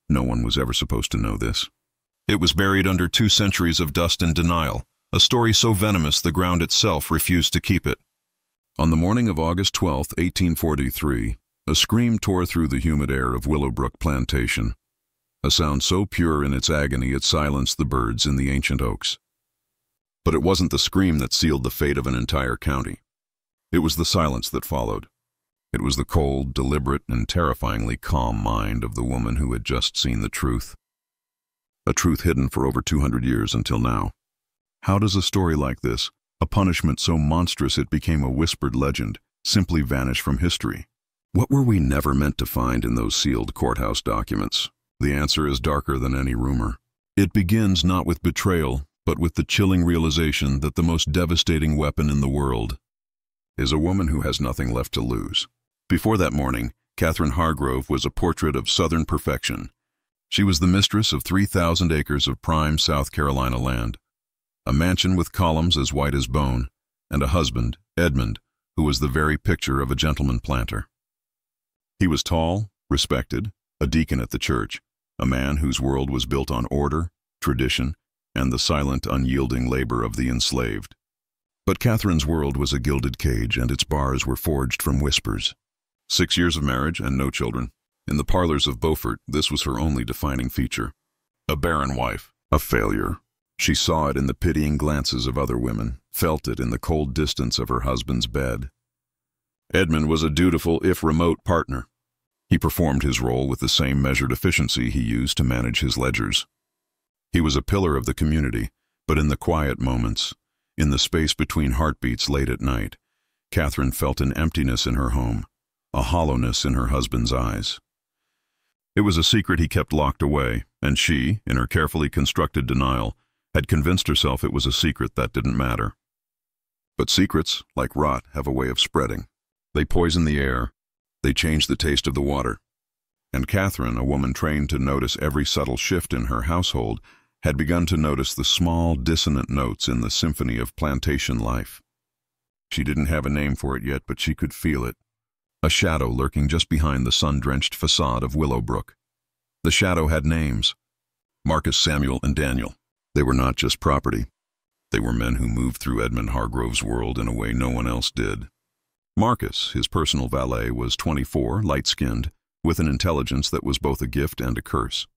No one was ever supposed to know this. It was buried under 2 centuries of dust and denial, a story so venomous the ground itself refused to keep it. On the morning of August 12, 1843, a scream tore through the humid air of Willowbrook Plantation, a sound so pure in its agony it silenced the birds in the ancient oaks. But it wasn't the scream that sealed the fate of an entire county. It was the silence that followed. It was the cold, deliberate, and terrifyingly calm mind of the woman who had just seen the truth. A truth hidden for over 200 years until now. How does a story like this, a punishment so monstrous it became a whispered legend, simply vanish from history? What were we never meant to find in those sealed courthouse documents? The answer is darker than any rumor. It begins not with betrayal, but with the chilling realization that the most devastating weapon in the world is a woman who has nothing left to lose. Before that morning, Katherine Hargrove was a portrait of Southern perfection. She was the mistress of 3,000 acres of prime South Carolina land, a mansion with columns as white as bone, and a husband, Edmund, who was the very picture of a gentleman planter. He was tall, respected, a deacon at the church, a man whose world was built on order, tradition, and the silent, unyielding labor of the enslaved. But Katherine's world was a gilded cage, and its bars were forged from whispers. 6 years of marriage and no children. In the parlors of Beaufort, this was her only defining feature. A barren wife, a failure. She saw it in the pitying glances of other women, felt it in the cold distance of her husband's bed. Edmund was a dutiful, if remote, partner. He performed his role with the same measured efficiency he used to manage his ledgers. He was a pillar of the community, but in the quiet moments, in the space between heartbeats late at night, Katherine felt an emptiness in her home, a hollowness in her husband's eyes. It was a secret he kept locked away, and she, in her carefully constructed denial, had convinced herself it was a secret that didn't matter. But secrets, like rot, have a way of spreading. They poison the air. They change the taste of the water. And Katherine, a woman trained to notice every subtle shift in her household, had begun to notice the small, dissonant notes in the symphony of plantation life. She didn't have a name for it yet, but she could feel it. A shadow lurking just behind the sun-drenched facade of Willowbrook. The shadow had names: Marcus, Samuel, and Daniel. They were not just property. They were men who moved through Edmund Hargrove's world in a way no one else did. Marcus, his personal valet, was 24, light-skinned, with an intelligence that was both a gift and a curse.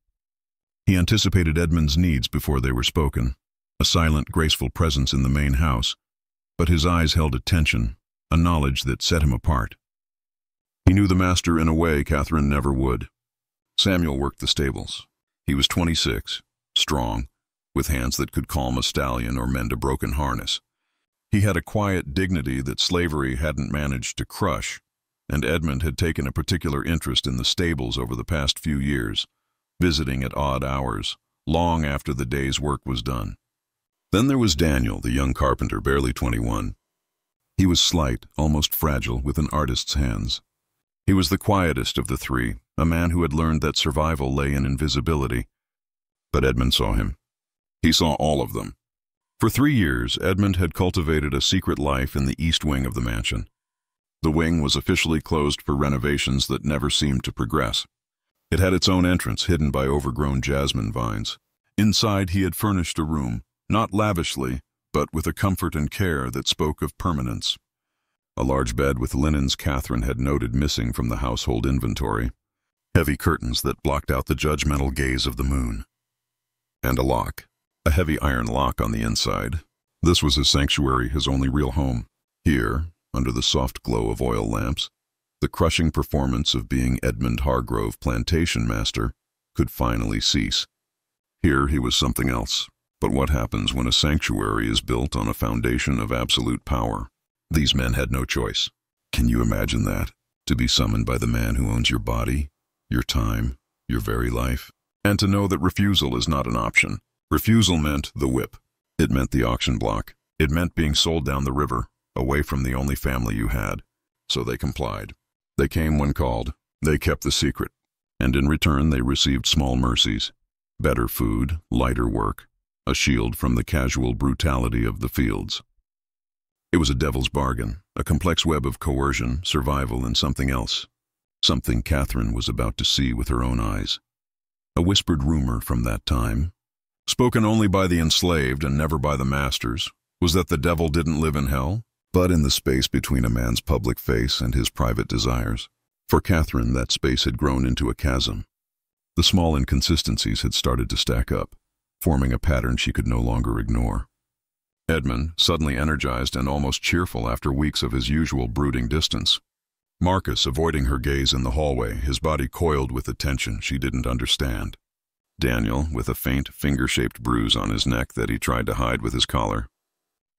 He anticipated Edmund's needs before they were spoken, a silent, graceful presence in the main house, but his eyes held a tension, a knowledge that set him apart. He knew the master in a way Katherine never would. Samuel worked the stables. He was 26, strong, with hands that could calm a stallion or mend a broken harness. He had a quiet dignity that slavery hadn't managed to crush, and Edmund had taken a particular interest in the stables over the past few years, visiting at odd hours, long after the day's work was done. Then there was Daniel, the young carpenter, barely 21. He was slight, almost fragile, with an artist's hands. He was the quietest of the three, a man who had learned that survival lay in invisibility. But Edmund saw him. He saw all of them. For 3 years, Edmund had cultivated a secret life in the east wing of the mansion. The wing was officially closed for renovations that never seemed to progress. It had its own entrance hidden by overgrown jasmine vines. Inside, he had furnished a room, not lavishly, but with a comfort and care that spoke of permanence. A large bed with linens Katherine had noted missing from the household inventory, heavy curtains that blocked out the judgmental gaze of the moon, and a lock, a heavy iron lock on the inside. This was his sanctuary, his only real home. Here, under the soft glow of oil lamps, the crushing performance of being Edmund Hargrove, plantation master, could finally cease. Here he was something else. But what happens when a sanctuary is built on a foundation of absolute power? These men had no choice. Can you imagine that? To be summoned by the man who owns your body, your time, your very life? And to know that refusal is not an option. Refusal meant the whip. It meant the auction block. It meant being sold down the river, away from the only family you had. So they complied. They came when called. They kept the secret. And in return they received small mercies. Better food, lighter work, a shield from the casual brutality of the fields. It was a devil's bargain, a complex web of coercion, survival, and something else. Something Katherine was about to see with her own eyes. A whispered rumor from that time, spoken only by the enslaved and never by the masters, was that the devil didn't live in hell, but in the space between a man's public face and his private desires. For Katherine, that space had grown into a chasm. The small inconsistencies had started to stack up, forming a pattern she could no longer ignore. Edmund, suddenly energized and almost cheerful after weeks of his usual brooding distance. Marcus, avoiding her gaze in the hallway, his body coiled with a tension she didn't understand. Daniel, with a faint, finger-shaped bruise on his neck that he tried to hide with his collar.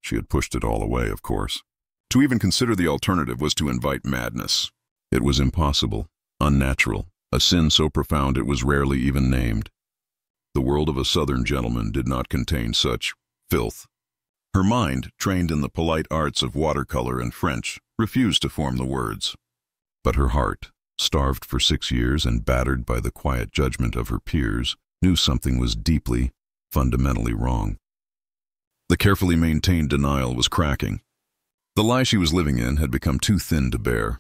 She had pushed it all away, of course. To even consider the alternative was to invite madness. It was impossible, unnatural, a sin so profound it was rarely even named. The world of a Southern gentleman did not contain such filth. Her mind, trained in the polite arts of watercolor and French, refused to form the words. But her heart, starved for 6 years and battered by the quiet judgment of her peers, knew something was deeply, fundamentally wrong. The carefully maintained denial was cracking. The lie she was living in had become too thin to bear.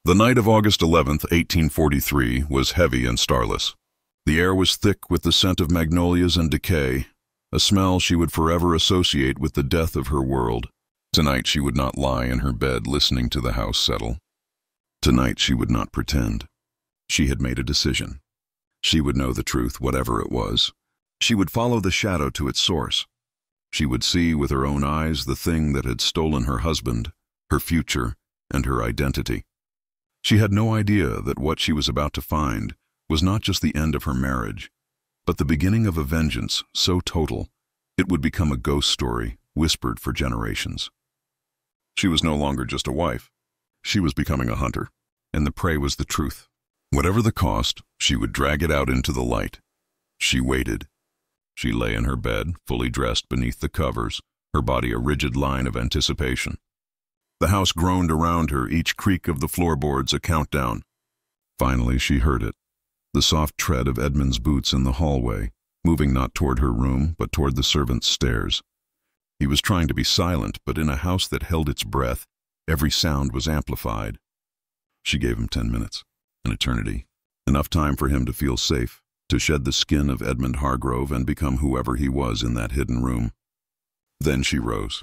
The night of August 11th, 1843, was heavy and starless. The air was thick with the scent of magnolias and decay, a smell she would forever associate with the death of her world. Tonight she would not lie in her bed listening to the house settle. Tonight she would not pretend. She had made a decision. She would know the truth, whatever it was. She would follow the shadow to its source. She would see with her own eyes the thing that had stolen her husband, her future, and her identity. She had no idea that what she was about to find was not just the end of her marriage, but the beginning of a vengeance so total it would become a ghost story whispered for generations. She was no longer just a wife. She was becoming a hunter, and the prey was the truth. Whatever the cost, she would drag it out into the light. She waited. She lay in her bed, fully dressed beneath the covers, her body a rigid line of anticipation. The house groaned around her, each creak of the floorboards a countdown. Finally she heard it, the soft tread of Edmund's boots in the hallway, moving not toward her room, but toward the servants' stairs. He was trying to be silent, but in a house that held its breath, every sound was amplified. She gave him 10 minutes, an eternity, enough time for him to feel safe, to shed the skin of Edmund Hargrove and become whoever he was in that hidden room. Then she rose,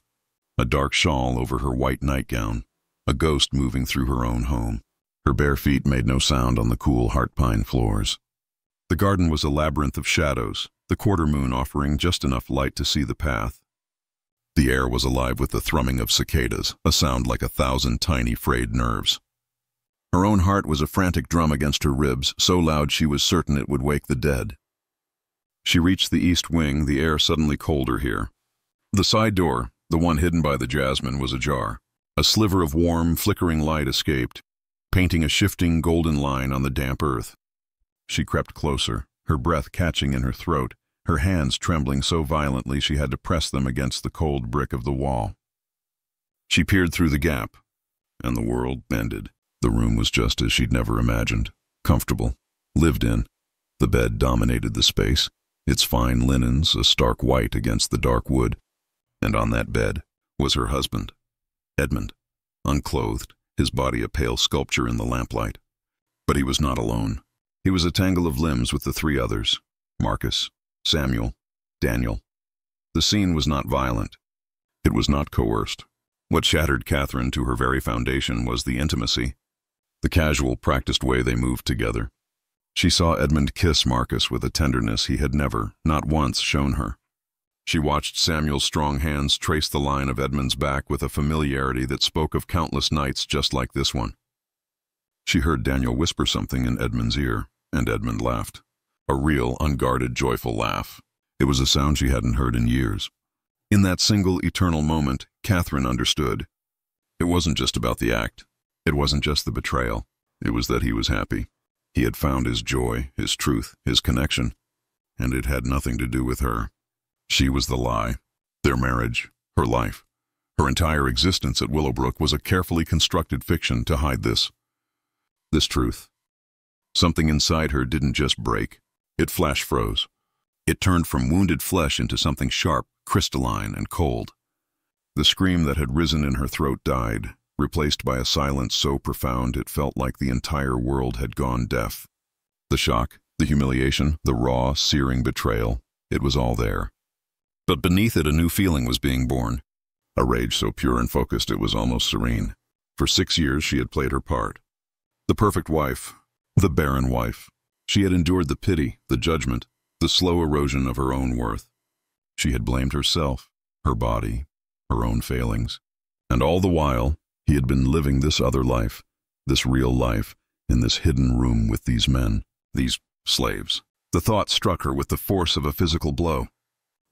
a dark shawl over her white nightgown, a ghost moving through her own home. Her bare feet made no sound on the cool heart-pine floors. The garden was a labyrinth of shadows, the quarter moon offering just enough light to see the path. The air was alive with the thrumming of cicadas, a sound like 1,000 tiny frayed nerves. Her own heart was a frantic drum against her ribs, so loud she was certain it would wake the dead. She reached the east wing, the air suddenly colder here. The side door, the one hidden by the jasmine, was ajar. A sliver of warm, flickering light escaped, painting a shifting golden line on the damp earth. She crept closer, her breath catching in her throat, her hands trembling so violently she had to press them against the cold brick of the wall. She peered through the gap, and the world ended. The room was just as she'd never imagined, comfortable, lived in. The bed dominated the space, its fine linens a stark white against the dark wood. And on that bed was her husband, Edmund, unclothed, his body a pale sculpture in the lamplight. But he was not alone. He was a tangle of limbs with the 3 others, Marcus, Samuel, Daniel. The scene was not violent. It was not coerced. What shattered Katherine to her very foundation was the intimacy, the casual, practiced way they moved together. She saw Edmund kiss Marcus with a tenderness he had never, not once, shown her. She watched Samuel's strong hands trace the line of Edmund's back with a familiarity that spoke of countless nights just like this one. She heard Daniel whisper something in Edmund's ear, and Edmund laughed. A real, unguarded, joyful laugh. It was a sound she hadn't heard in years. In that single, eternal moment, Katherine understood. It wasn't just about the act. It wasn't just the betrayal. It was that he was happy. He had found his joy, his truth, his connection, and it had nothing to do with her. She was the lie. Their marriage, her life, her entire existence at Willowbrook was a carefully constructed fiction to hide this truth. Something inside her didn't just break. It flash froze. It turned from wounded flesh into something sharp, crystalline, and cold. The scream that had risen in her throat died, replaced by a silence so profound it felt like the entire world had gone deaf. The shock, The humiliation, the raw, searing betrayal, it was all there. But beneath it a new feeling was being born. A rage so pure and focused it was almost serene. For 6 years she had played her part. The perfect wife, the barren wife. She had endured the pity, the judgment, the slow erosion of her own worth. She had blamed herself, her body, her own failings. And all the while, he had been living this other life, this real life, in this hidden room with these men, these slaves. The thought struck her with the force of a physical blow.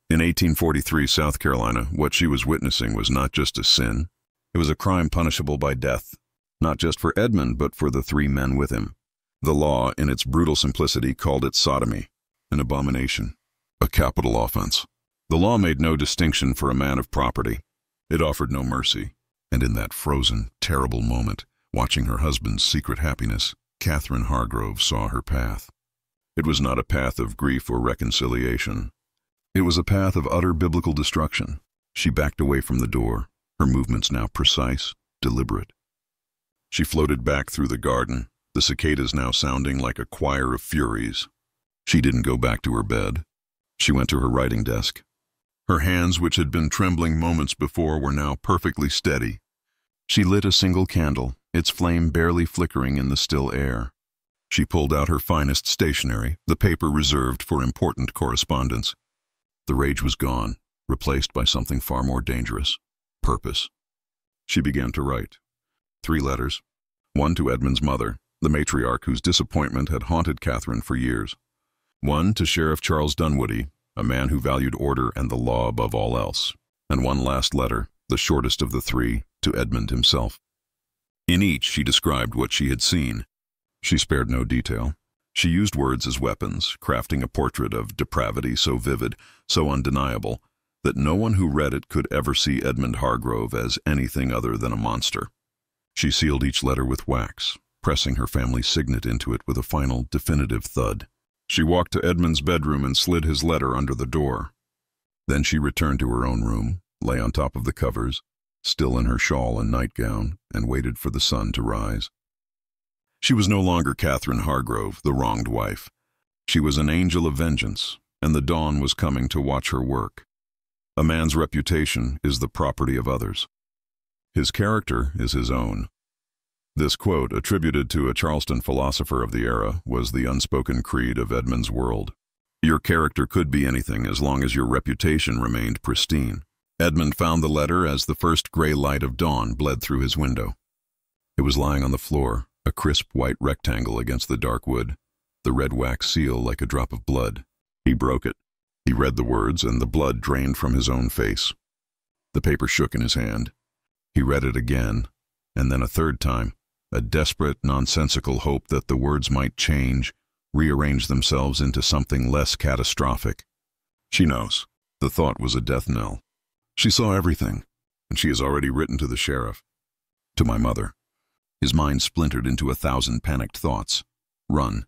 In 1843 South Carolina, what she was witnessing was not just a sin. It was a crime punishable by death, not just for Edmund, but for the 3 men with him. The law, in its brutal simplicity, called it sodomy, an abomination, a capital offense. The law made no distinction for a man of property. It offered no mercy. And in that frozen, terrible moment, watching her husband's secret happiness, Katherine Hargrove saw her path. It was not a path of grief or reconciliation. It was a path of utter biblical destruction. She backed away from the door, her movements now precise, deliberate. She floated back through the garden, the cicadas now sounding like a choir of furies. She didn't go back to her bed. She went to her writing desk. Her hands, which had been trembling moments before, were now perfectly steady. She lit a single candle, its flame barely flickering in the still air. She pulled out her finest stationery, the paper reserved for important correspondence. The rage was gone, replaced by something far more dangerous: purpose. She began to write. 3 letters. One to Edmund's mother, the matriarch whose disappointment had haunted Katherine for years. One to Sheriff Charles Dunwoody, a man who valued order and the law above all else. And one last letter, the shortest of the 3, to Edmund himself. In each she described what she had seen. She spared no detail. She used words as weapons, crafting a portrait of depravity so vivid, so undeniable, that no one who read it could ever see Edmund Hargrove as anything other than a monster. She sealed each letter with wax, pressing her family's signet into it with a final, definitive thud. She walked to Edmund's bedroom and slid his letter under the door. Then she returned to her own room, lay on top of the covers, still in her shawl and nightgown, and waited for the sun to rise. She was no longer Katherine Hargrove, the wronged wife. She was an angel of vengeance, and the dawn was coming to watch her work. A man's reputation is the property of others. His character is his own. This quote, attributed to a Charleston philosopher of the era, was the unspoken creed of Edmund's world. Your character could be anything as long as your reputation remained pristine. Edmund found the letter as the first gray light of dawn bled through his window. It was lying on the floor, a crisp white rectangle against the dark wood, the red wax seal like a drop of blood. He broke it. He read the words, and the blood drained from his own face. The paper shook in his hand. He read it again, and then a third time, a desperate, nonsensical hope that the words might change, rearrange themselves into something less catastrophic. She knows. The thought was a death knell. She saw everything, and she has already written to the sheriff. To my mother. His mind splintered into 1,000 panicked thoughts. Run.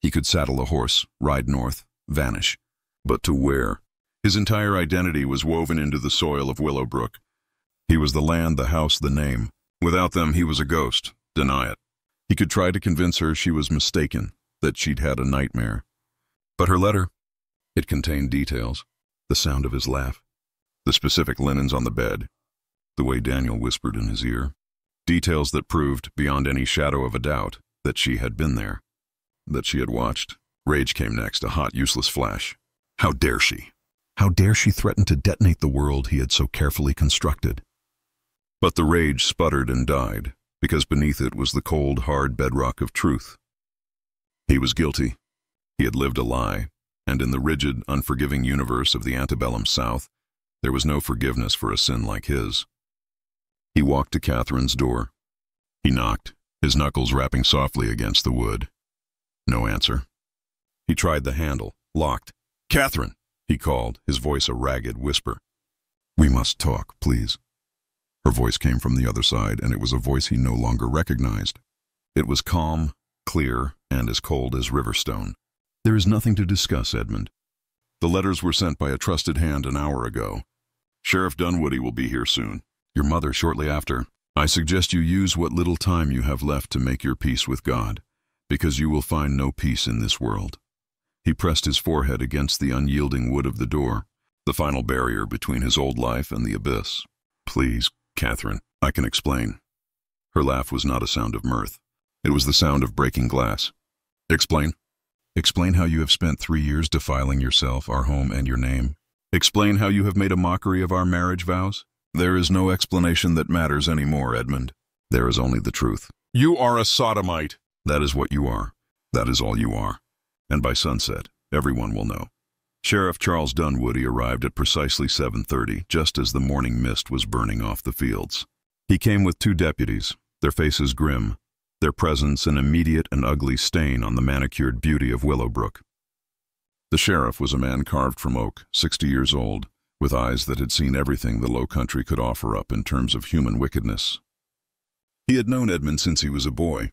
He could saddle a horse, ride north, vanish. But to where? His entire identity was woven into the soil of Willowbrook. He was the land, the house, the name. Without them, he was a ghost. Deny it. He could try to convince her she was mistaken, that she'd had a nightmare. But her letter, it contained details. The sound of his laugh. The specific linens on the bed. The way Daniel whispered in his ear. Details that proved, beyond any shadow of a doubt, that she had been there. That she had watched. Rage came next, a hot, useless flash. How dare she? How dare she threaten to detonate the world he had so carefully constructed? But the rage sputtered and died, because beneath it was the cold, hard bedrock of truth. He was guilty. He had lived a lie, and in the rigid, unforgiving universe of the Antebellum South, there was no forgiveness for a sin like his. He walked to Katherine's door. He knocked, his knuckles rapping softly against the wood. No answer. He tried the handle, locked. "Katherine!" he called, his voice a ragged whisper. "We must talk, please." Her voice came from the other side, and it was a voice he no longer recognized. It was calm, clear, and as cold as riverstone. "There is nothing to discuss, Edmund. The letters were sent by a trusted hand an hour ago. Sheriff Dunwoody will be here soon. Your mother shortly after. I suggest you use what little time you have left to make your peace with God, because you will find no peace in this world." He pressed his forehead against the unyielding wood of the door, the final barrier between his old life and the abyss. "Please, Katherine, I can explain." Her laugh was not a sound of mirth. It was the sound of breaking glass. "Explain." "Explain how you have spent 3 years defiling yourself, our home, and your name. Explain how you have made a mockery of our marriage vows." "There is no explanation that matters anymore, Edmund. There is only the truth." "You are a sodomite." "That is what you are. That is all you are. And by sunset, everyone will know." Sheriff Charles Dunwoody arrived at precisely 7:30, just as the morning mist was burning off the fields. He came with 2 deputies, their faces grim, their presence an immediate and ugly stain on the manicured beauty of Willowbrook. The sheriff was a man carved from oak, 60 years old, with eyes that had seen everything the Low Country could offer up in terms of human wickedness. He had known Edmund since he was a boy.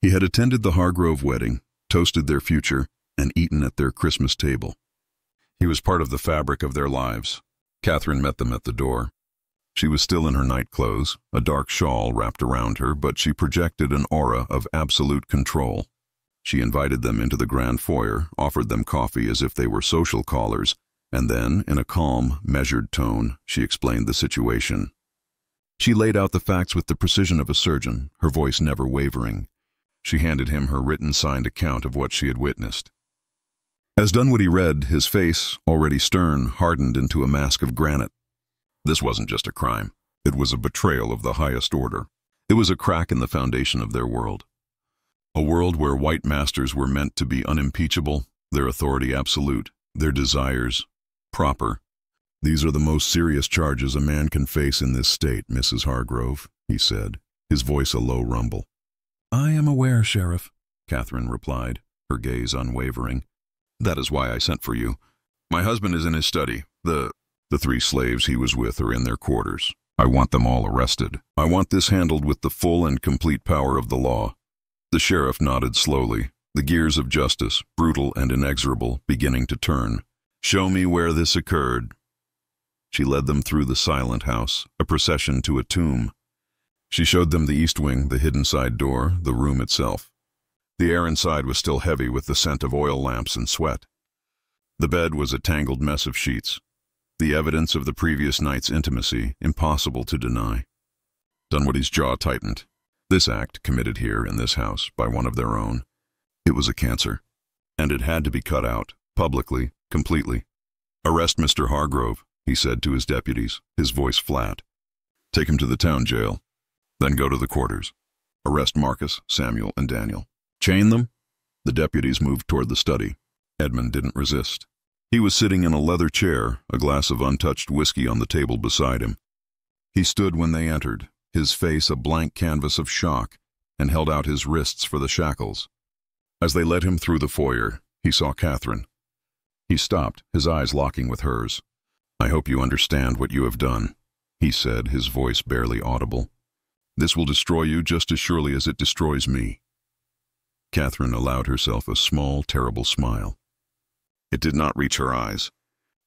He had attended the Hargrove wedding, toasted their future, and eaten at their Christmas table. He was part of the fabric of their lives. Katherine met them at the door. She was still in her night clothes, a dark shawl wrapped around her, but she projected an aura of absolute control. She invited them into the grand foyer, offered them coffee as if they were social callers, and then, in a calm, measured tone, she explained the situation. She laid out the facts with the precision of a surgeon, her voice never wavering. She handed him her written signed account of what she had witnessed. As Dunwoody read, his face, already stern, hardened into a mask of granite. This wasn't just a crime. It was a betrayal of the highest order. It was a crack in the foundation of their world. A world where white masters were meant to be unimpeachable, their authority absolute, their desires proper. "These are the most serious charges a man can face in this state, Mrs. Hargrove," he said, his voice a low rumble. "I am aware, Sheriff," Katherine replied, her gaze unwavering. "That is why I sent for you. My husband is in his study. The 3 slaves he was with are in their quarters. I want them all arrested. I want this handled with the full and complete power of the law." The sheriff nodded slowly, the gears of justice, brutal and inexorable, beginning to turn. "Show me where this occurred." She led them through the silent house, a procession to a tomb. She showed them the east wing, the hidden side door, the room itself. The air inside was still heavy with the scent of oil lamps and sweat. The bed was a tangled mess of sheets, the evidence of the previous night's intimacy impossible to deny. Dunwoody's jaw tightened. This act, committed here in this house by one of their own, it was a cancer, and it had to be cut out, publicly, completely. "Arrest Mr. Hargrove," he said to his deputies, his voice flat. "Take him to the town jail, then go to the quarters. Arrest Marcus, Samuel, and Daniel. Chain them." The deputies moved toward the study. Edmund didn't resist. He was sitting in a leather chair, a glass of untouched whiskey on the table beside him. He stood when they entered, his face a blank canvas of shock, and held out his wrists for the shackles. As they led him through the foyer, he saw Katherine. He stopped, his eyes locking with hers. "I hope you understand what you have done," he said, his voice barely audible. "This will destroy you just as surely as it destroys me." Katherine allowed herself a small, terrible smile. It did not reach her eyes.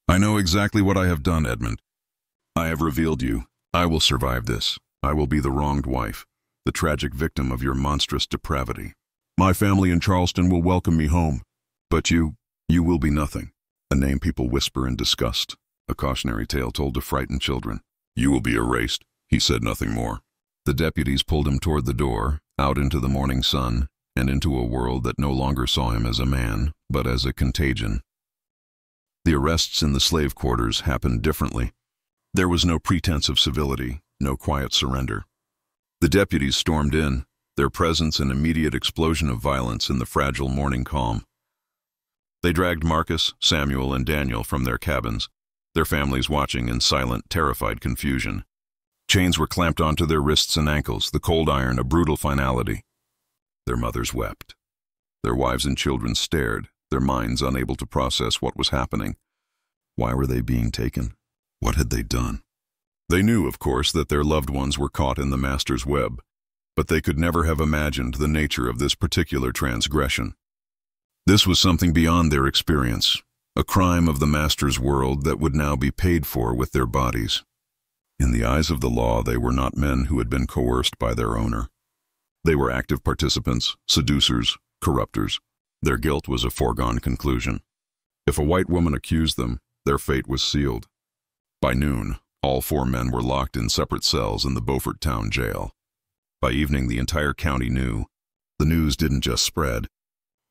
"I know exactly what I have done, Edmund. I have revealed you. I will survive this. I will be the wronged wife, the tragic victim of your monstrous depravity. My family in Charleston will welcome me home. But you will be nothing. A name people whisper in disgust, a cautionary tale told to frightened children. You will be erased." He said nothing more. The deputies pulled him toward the door, out into the morning sun, and into a world that no longer saw him as a man, but as a contagion. The arrests in the slave quarters happened differently. There was no pretense of civility, no quiet surrender. The deputies stormed in, their presence an immediate explosion of violence in the fragile morning calm. They dragged Marcus, Samuel, and Daniel from their cabins, their families watching in silent, terrified confusion. Chains were clamped onto their wrists and ankles, the cold iron a brutal finality. Their mothers wept. Their wives and children stared, their minds unable to process what was happening. Why were they being taken? What had they done? They knew, of course, that their loved ones were caught in the master's web, but they could never have imagined the nature of this particular transgression. This was something beyond their experience, a crime of the master's world that would now be paid for with their bodies. In the eyes of the law, they were not men who had been coerced by their owner. They were active participants, seducers, corrupters. Their guilt was a foregone conclusion. If a white woman accused them, their fate was sealed. By noon, all 4 men were locked in separate cells in the Beaufort Town Jail. By evening, the entire county knew. The news didn't just spread,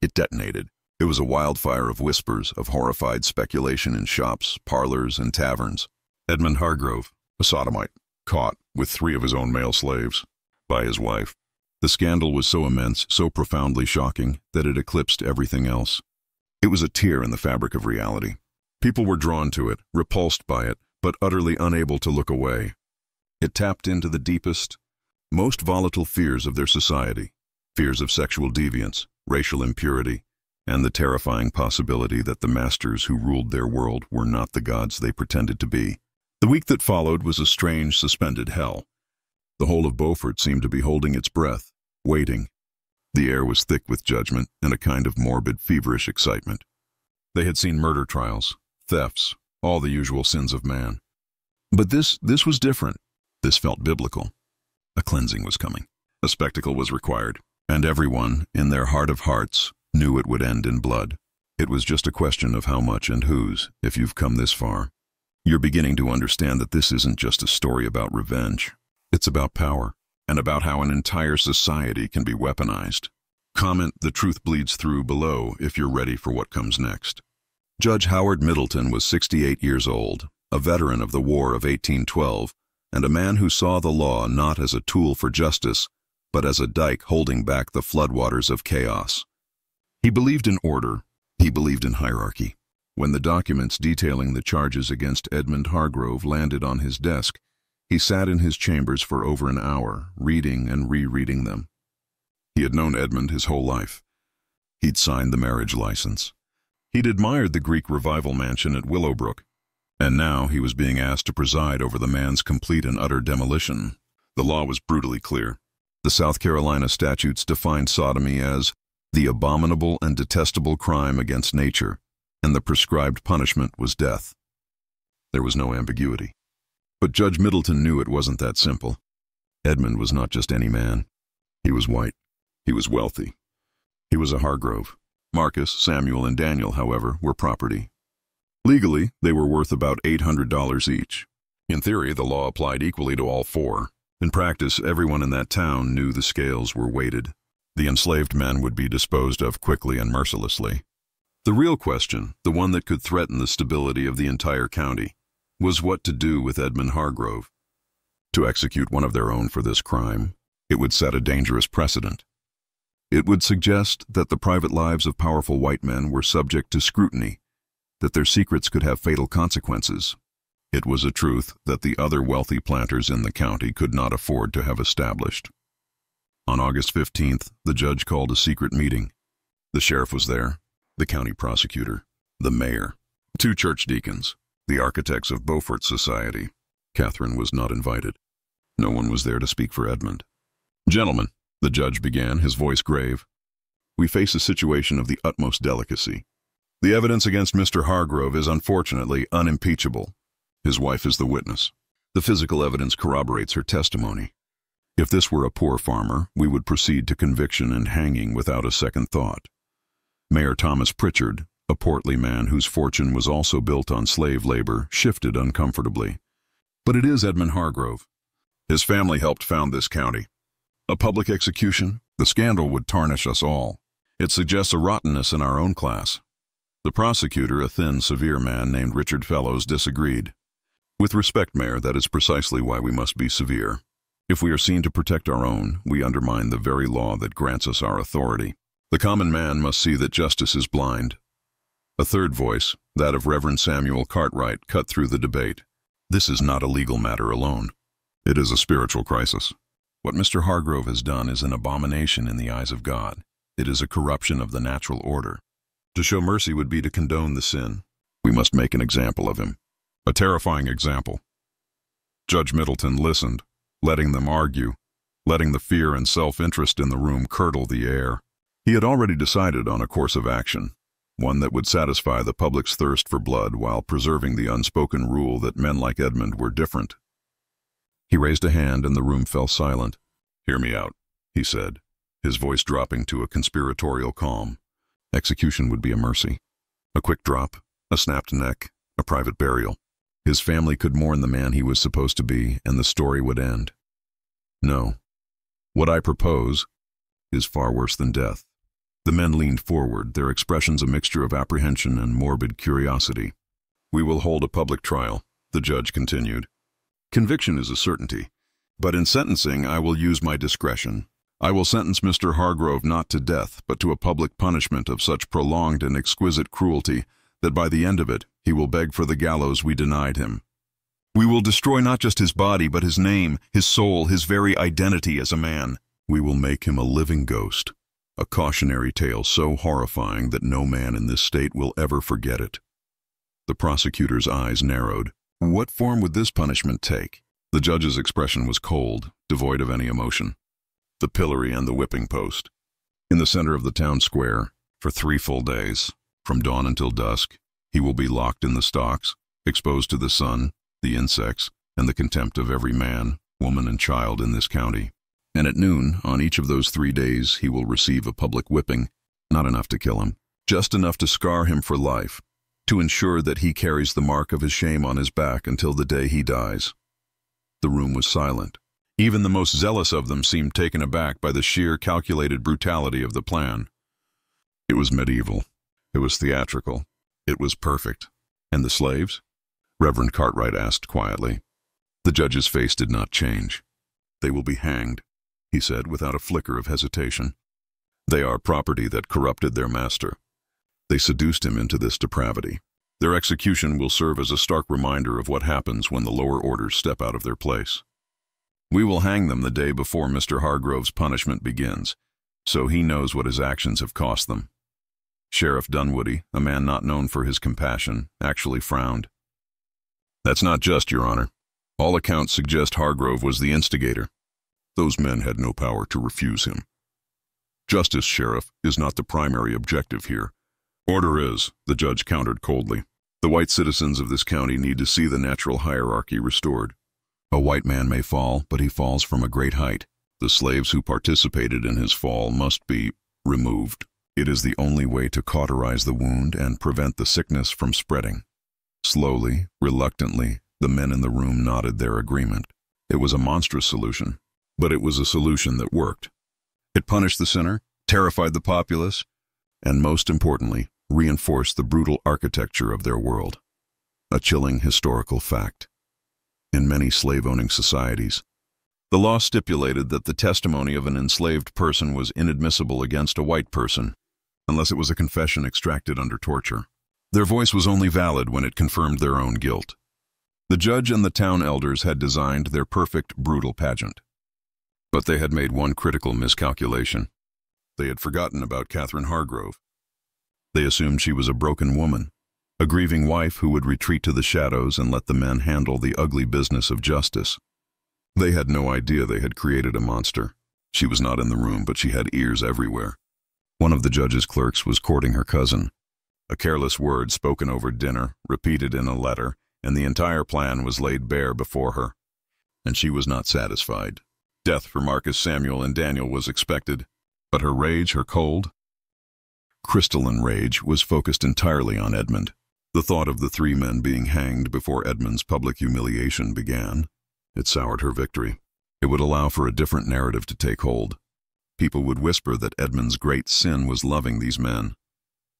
it detonated. It was a wildfire of whispers, of horrified speculation in shops, parlors, and taverns. Edmund Hargrove, a sodomite, caught with 3 of his own male slaves, by his wife. The scandal was so immense, so profoundly shocking, that it eclipsed everything else. It was a tear in the fabric of reality. People were drawn to it, repulsed by it, but utterly unable to look away. It tapped into the deepest, most volatile fears of their society, fears of sexual deviance, racial impurity, and the terrifying possibility that the masters who ruled their world were not the gods they pretended to be. The week that followed was a strange, suspended hell. The whole of Beaufort seemed to be holding its breath, waiting. The air was thick with judgment and a kind of morbid, feverish excitement. They had seen murder trials, thefts, all the usual sins of man. But this was different. This felt biblical. A cleansing was coming. A spectacle was required. And everyone, in their heart of hearts, knew it would end in blood. It was just a question of how much and whose, if you've come this far. You're beginning to understand that this isn't just a story about revenge. It's about power, and about how an entire society can be weaponized. Comment "The Truth Bleeds Through" below if you're ready for what comes next. Judge Howard Middleton was 68 years old, a veteran of the War of 1812, and a man who saw the law not as a tool for justice, but as a dike holding back the floodwaters of chaos. He believed in order. He believed in hierarchy. When the documents detailing the charges against Edmund Hargrove landed on his desk, he sat in his chambers for over an hour, reading and rereading them. He had known Edmund his whole life. He'd signed the marriage license. He'd admired the Greek Revival mansion at Willowbrook, and now he was being asked to preside over the man's complete and utter demolition. The law was brutally clear. The South Carolina statutes defined sodomy as the abominable and detestable crime against nature, and the prescribed punishment was death. There was no ambiguity. But Judge Middleton knew it wasn't that simple. Edmund was not just any man. He was white. He was wealthy. He was a Hargrove. Marcus, Samuel, and Daniel, however, were property. Legally, they were worth about $800 each. In theory, the law applied equally to all 4. In practice, everyone in that town knew the scales were weighted. The enslaved men would be disposed of quickly and mercilessly. The real question, the one that could threaten the stability of the entire county, was what to do with Edmund Hargrove. To execute one of their own for this crime, it would set a dangerous precedent. It would suggest that the private lives of powerful white men were subject to scrutiny, that their secrets could have fatal consequences. It was a truth that the other wealthy planters in the county could not afford to have established. On August 15th, the judge called a secret meeting. The sheriff was there, the county prosecutor, the mayor, 2 church deacons, the architects of Beaufort society. Katherine was not invited. No one was there to speak for Edmund. "Gentlemen," the judge began, his voice grave, "we face a situation of the utmost delicacy. The evidence against Mr. Hargrove is unfortunately unimpeachable. His wife is the witness. The physical evidence corroborates her testimony. If this were a poor farmer, we would proceed to conviction and hanging without a second thought. Mayor Thomas Pritchard, a portly man whose fortune was also built on slave labor, shifted uncomfortably. But it is Edmund Hargrove. His family helped found this county. A public execution? The scandal would tarnish us all. It suggests a rottenness in our own class." The prosecutor, a thin, severe man named Richard Fellows, disagreed. "With respect, Mayor, that is precisely why we must be severe. If we are seen to protect our own, we undermine the very law that grants us our authority. The common man must see that justice is blind." A third voice, that of Reverend Samuel Cartwright, cut through the debate. "This is not a legal matter alone. It is a spiritual crisis. What Mr. Hargrove has done is an abomination in the eyes of God. It is a corruption of the natural order. To show mercy would be to condone the sin. We must make an example of him. A terrifying example." Judge Middleton listened, letting them argue, letting the fear and self-interest in the room curdle the air. He had already decided on a course of action, one that would satisfy the public's thirst for blood while preserving the unspoken rule that men like Edmund were different. He raised a hand and the room fell silent. "Hear me out," he said, his voice dropping to a conspiratorial calm. Execution would be a mercy. A quick drop, a snapped neck, a private burial. His family could mourn the man he was supposed to be, and the story would end. No. What I propose is far worse than death. The men leaned forward, their expressions a mixture of apprehension and morbid curiosity. We will hold a public trial, the judge continued. Conviction is a certainty, but in sentencing I will use my discretion. I will sentence Mr. Hargrove not to death, but to a public punishment of such prolonged and exquisite cruelty that by the end of it he will beg for the gallows we denied him. We will destroy not just his body, but his name, his soul, his very identity as a man. We will make him a living ghost, a cautionary tale so horrifying that no man in this state will ever forget it. The prosecutor's eyes narrowed. What form would this punishment take? The judge's expression was cold, devoid of any emotion. The pillory and the whipping post. In the center of the town square, for 3 full days, from dawn until dusk, he will be locked in the stocks, exposed to the sun, the insects, and the contempt of every man, woman, and child in this county. And at noon, on each of those 3 days, he will receive a public whipping, not enough to kill him, just enough to scar him for life, to ensure that he carries the mark of his shame on his back until the day he dies. The room was silent. Even the most zealous of them seemed taken aback by the sheer calculated brutality of the plan. It was medieval. It was theatrical. It was perfect. And the slaves? Reverend Cartwright asked quietly. The judge's face did not change. They will be hanged, he said without a flicker of hesitation. They are property that corrupted their master. They seduced him into this depravity. Their execution will serve as a stark reminder of what happens when the lower orders step out of their place. We will hang them the day before Mr. Hargrove's punishment begins, so he knows what his actions have cost them. Sheriff Dunwoody, a man not known for his compassion, actually frowned. That's not just, Your Honor. All accounts suggest Hargrove was the instigator. Those men had no power to refuse him. Justice, Sheriff, is not the primary objective here. Order is, the judge countered coldly. The white citizens of this county need to see the natural hierarchy restored. A white man may fall, but he falls from a great height. The slaves who participated in his fall must be removed. It is the only way to cauterize the wound and prevent the sickness from spreading. Slowly, reluctantly, the men in the room nodded their agreement. It was a monstrous solution, but it was a solution that worked. It punished the sinner, terrified the populace, and most importantly, reinforced the brutal architecture of their world. A chilling historical fact. In many slave-owning societies, the law stipulated that the testimony of an enslaved person was inadmissible against a white person, unless it was a confession extracted under torture. Their voice was only valid when it confirmed their own guilt. The judge and the town elders had designed their perfect, brutal pageant. But they had made one critical miscalculation. They had forgotten about Katherine Hargrove. They assumed she was a broken woman, a grieving wife who would retreat to the shadows and let the men handle the ugly business of justice. They had no idea they had created a monster. She was not in the room, but she had ears everywhere. One of the judge's clerks was courting her cousin. A careless word spoken over dinner, repeated in a letter, and the entire plan was laid bare before her. And she was not satisfied. Death for Marcus, Samuel, and Daniel was expected, but her rage, her cold, crystalline rage, was focused entirely on Edmund. The thought of the 3 men being hanged before Edmund's public humiliation began. It soured her victory. It would allow for a different narrative to take hold. People would whisper that Edmund's great sin was loving these men,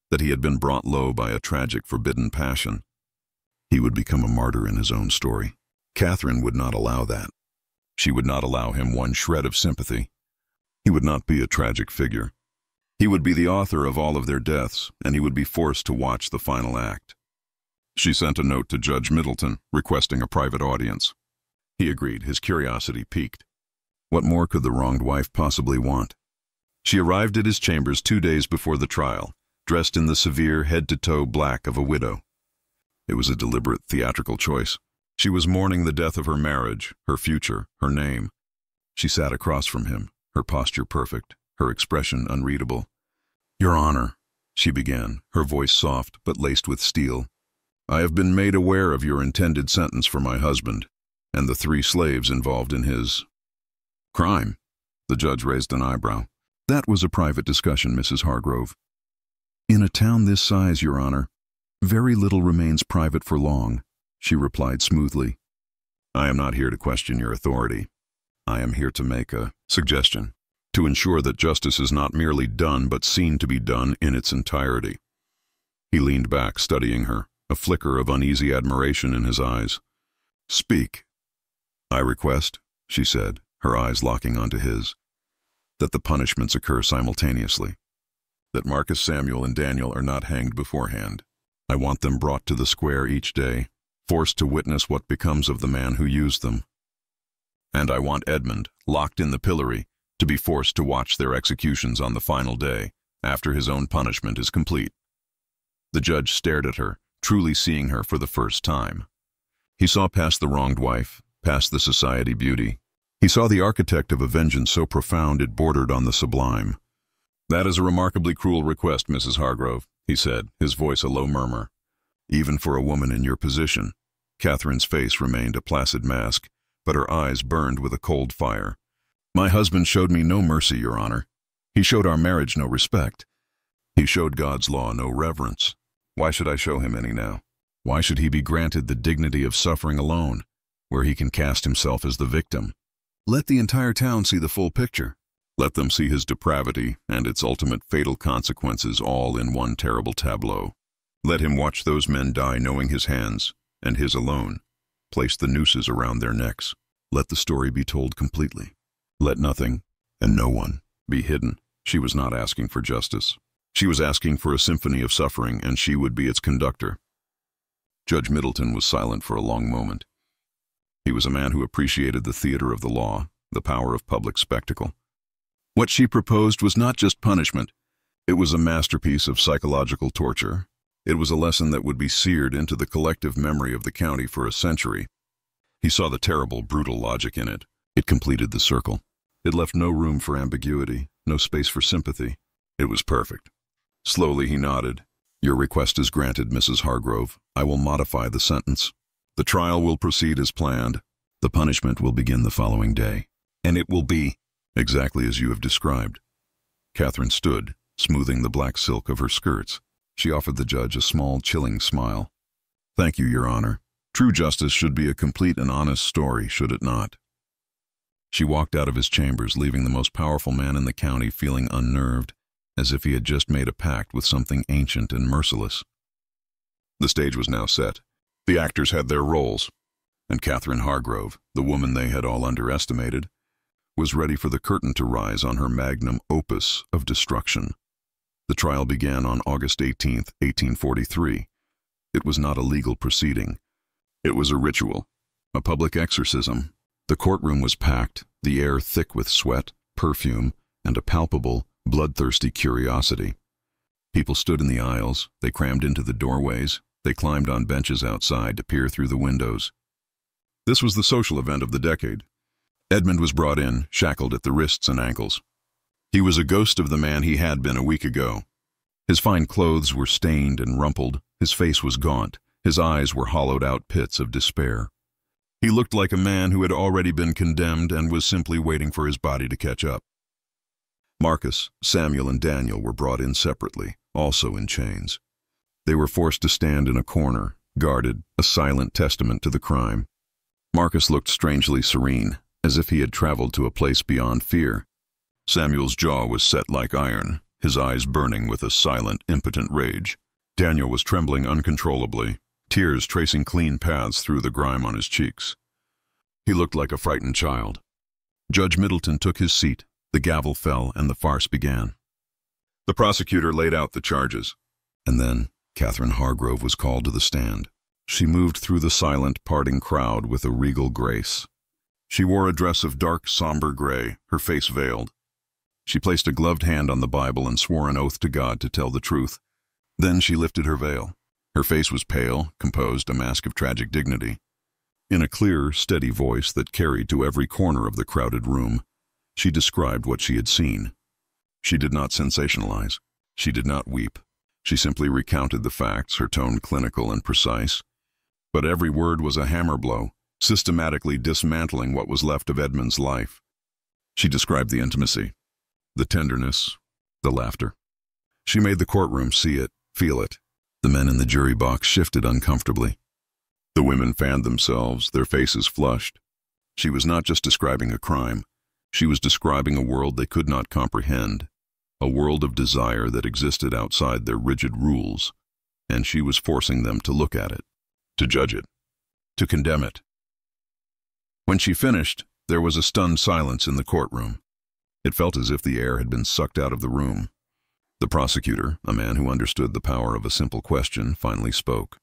that he had been brought low by a tragic, forbidden passion. He would become a martyr in his own story. Katherine would not allow that. She would not allow him one shred of sympathy. He would not be a tragic figure. He would be the author of all of their deaths, and he would be forced to watch the final act. She sent a note to Judge Middleton, requesting a private audience. He agreed, his curiosity piqued. What more could the wronged wife possibly want? She arrived at his chambers 2 days before the trial, dressed in the severe head-to-toe black of a widow. It was a deliberate theatrical choice. She was mourning the death of her marriage, her future, her name. She sat across from him, her posture perfect, her expression unreadable. "Your Honor," she began, her voice soft but laced with steel, "I have been made aware of your intended sentence for my husband, and the 3 slaves involved in his crime." The judge raised an eyebrow. "That was a private discussion, Mrs. Hargrove." In a town this size, Your Honor, very little remains private for long, she replied smoothly. I am not here to question your authority. I am here to make a suggestion, to ensure that justice is not merely done but seen to be done in its entirety. He leaned back, studying her, a flicker of uneasy admiration in his eyes. Speak. I request, she said, her eyes locking onto his, that the punishments occur simultaneously, that Marcus, Samuel, and Daniel are not hanged beforehand. I want them brought to the square each day, forced to witness what becomes of the man who used them. And I want Edmund, locked in the pillory, to be forced to watch their executions on the final day, after his own punishment is complete. The judge stared at her, truly seeing her for the first time. He saw past the wronged wife, past the society beauty. He saw the architect of a vengeance so profound it bordered on the sublime. That is a remarkably cruel request, Mrs. Hargrove, he said, his voice a low murmur. Even for a woman in your position. Katherine's face remained a placid mask, but her eyes burned with a cold fire. My husband showed me no mercy, Your Honor. He showed our marriage no respect. He showed God's law no reverence. Why should I show him any now? Why should he be granted the dignity of suffering alone, where he can cast himself as the victim? Let the entire town see the full picture. Let them see his depravity and its ultimate fatal consequences all in one terrible tableau. Let him watch those men die knowing his hands, and his alone, place the nooses around their necks. Let the story be told completely. Let nothing, and no one, be hidden. She was not asking for justice. She was asking for a symphony of suffering, and she would be its conductor. Judge Middleton was silent for a long moment. He was a man who appreciated the theater of the law, the power of public spectacle. What she proposed was not just punishment. It was a masterpiece of psychological torture. It was a lesson that would be seared into the collective memory of the county for a century. He saw the terrible, brutal logic in it. It completed the circle. It left no room for ambiguity, no space for sympathy. It was perfect. Slowly he nodded. Your request is granted, Mrs. Hargrove. I will modify the sentence. The trial will proceed as planned. The punishment will begin the following day. And it will be exactly as you have described. Katherine stood, smoothing the black silk of her skirts. She offered the judge a small, chilling smile. Thank you, Your Honor. True justice should be a complete and honest story, should it not? She walked out of his chambers, leaving the most powerful man in the county feeling unnerved, as if he had just made a pact with something ancient and merciless. The stage was now set. The actors had their roles, and Katherine Hargrove, the woman they had all underestimated, was ready for the curtain to rise on her magnum opus of destruction. The trial began on August 18, 1843. It was not a legal proceeding. It was a ritual, a public exorcism. The courtroom was packed, the air thick with sweat, perfume, and a palpable, bloodthirsty curiosity. People stood in the aisles, they crammed into the doorways, they climbed on benches outside to peer through the windows. This was the social event of the decade. Edmund was brought in, shackled at the wrists and ankles. He was a ghost of the man he had been a week ago. His fine clothes were stained and rumpled, his face was gaunt, his eyes were hollowed-out pits of despair. He looked like a man who had already been condemned and was simply waiting for his body to catch up. Marcus, Samuel, and Daniel were brought in separately, also in chains. They were forced to stand in a corner, guarded, a silent testament to the crime. Marcus looked strangely serene, as if he had traveled to a place beyond fear. Samuel's jaw was set like iron, his eyes burning with a silent, impotent rage. Daniel was trembling uncontrollably, tears tracing clean paths through the grime on his cheeks. He looked like a frightened child. Judge Middleton took his seat, the gavel fell, and the farce began. The prosecutor laid out the charges. And then Katherine Hargrove was called to the stand. She moved through the silent, parting crowd with a regal grace. She wore a dress of dark, somber gray, her face veiled. She placed a gloved hand on the Bible and swore an oath to God to tell the truth. Then she lifted her veil. Her face was pale, composed, a mask of tragic dignity. In a clear, steady voice that carried to every corner of the crowded room, she described what she had seen. She did not sensationalize. She did not weep. She simply recounted the facts, her tone clinical and precise. But every word was a hammer blow, systematically dismantling what was left of Edmund's life. She described the intimacy, the tenderness, the laughter. She made the courtroom see it, feel it. The men in the jury box shifted uncomfortably. The women fanned themselves, their faces flushed. She was not just describing a crime. She was describing a world they could not comprehend, a world of desire that existed outside their rigid rules, and she was forcing them to look at it, to judge it, to condemn it. When she finished, there was a stunned silence in the courtroom. It felt as if the air had been sucked out of the room. The prosecutor, a man who understood the power of a simple question, finally spoke.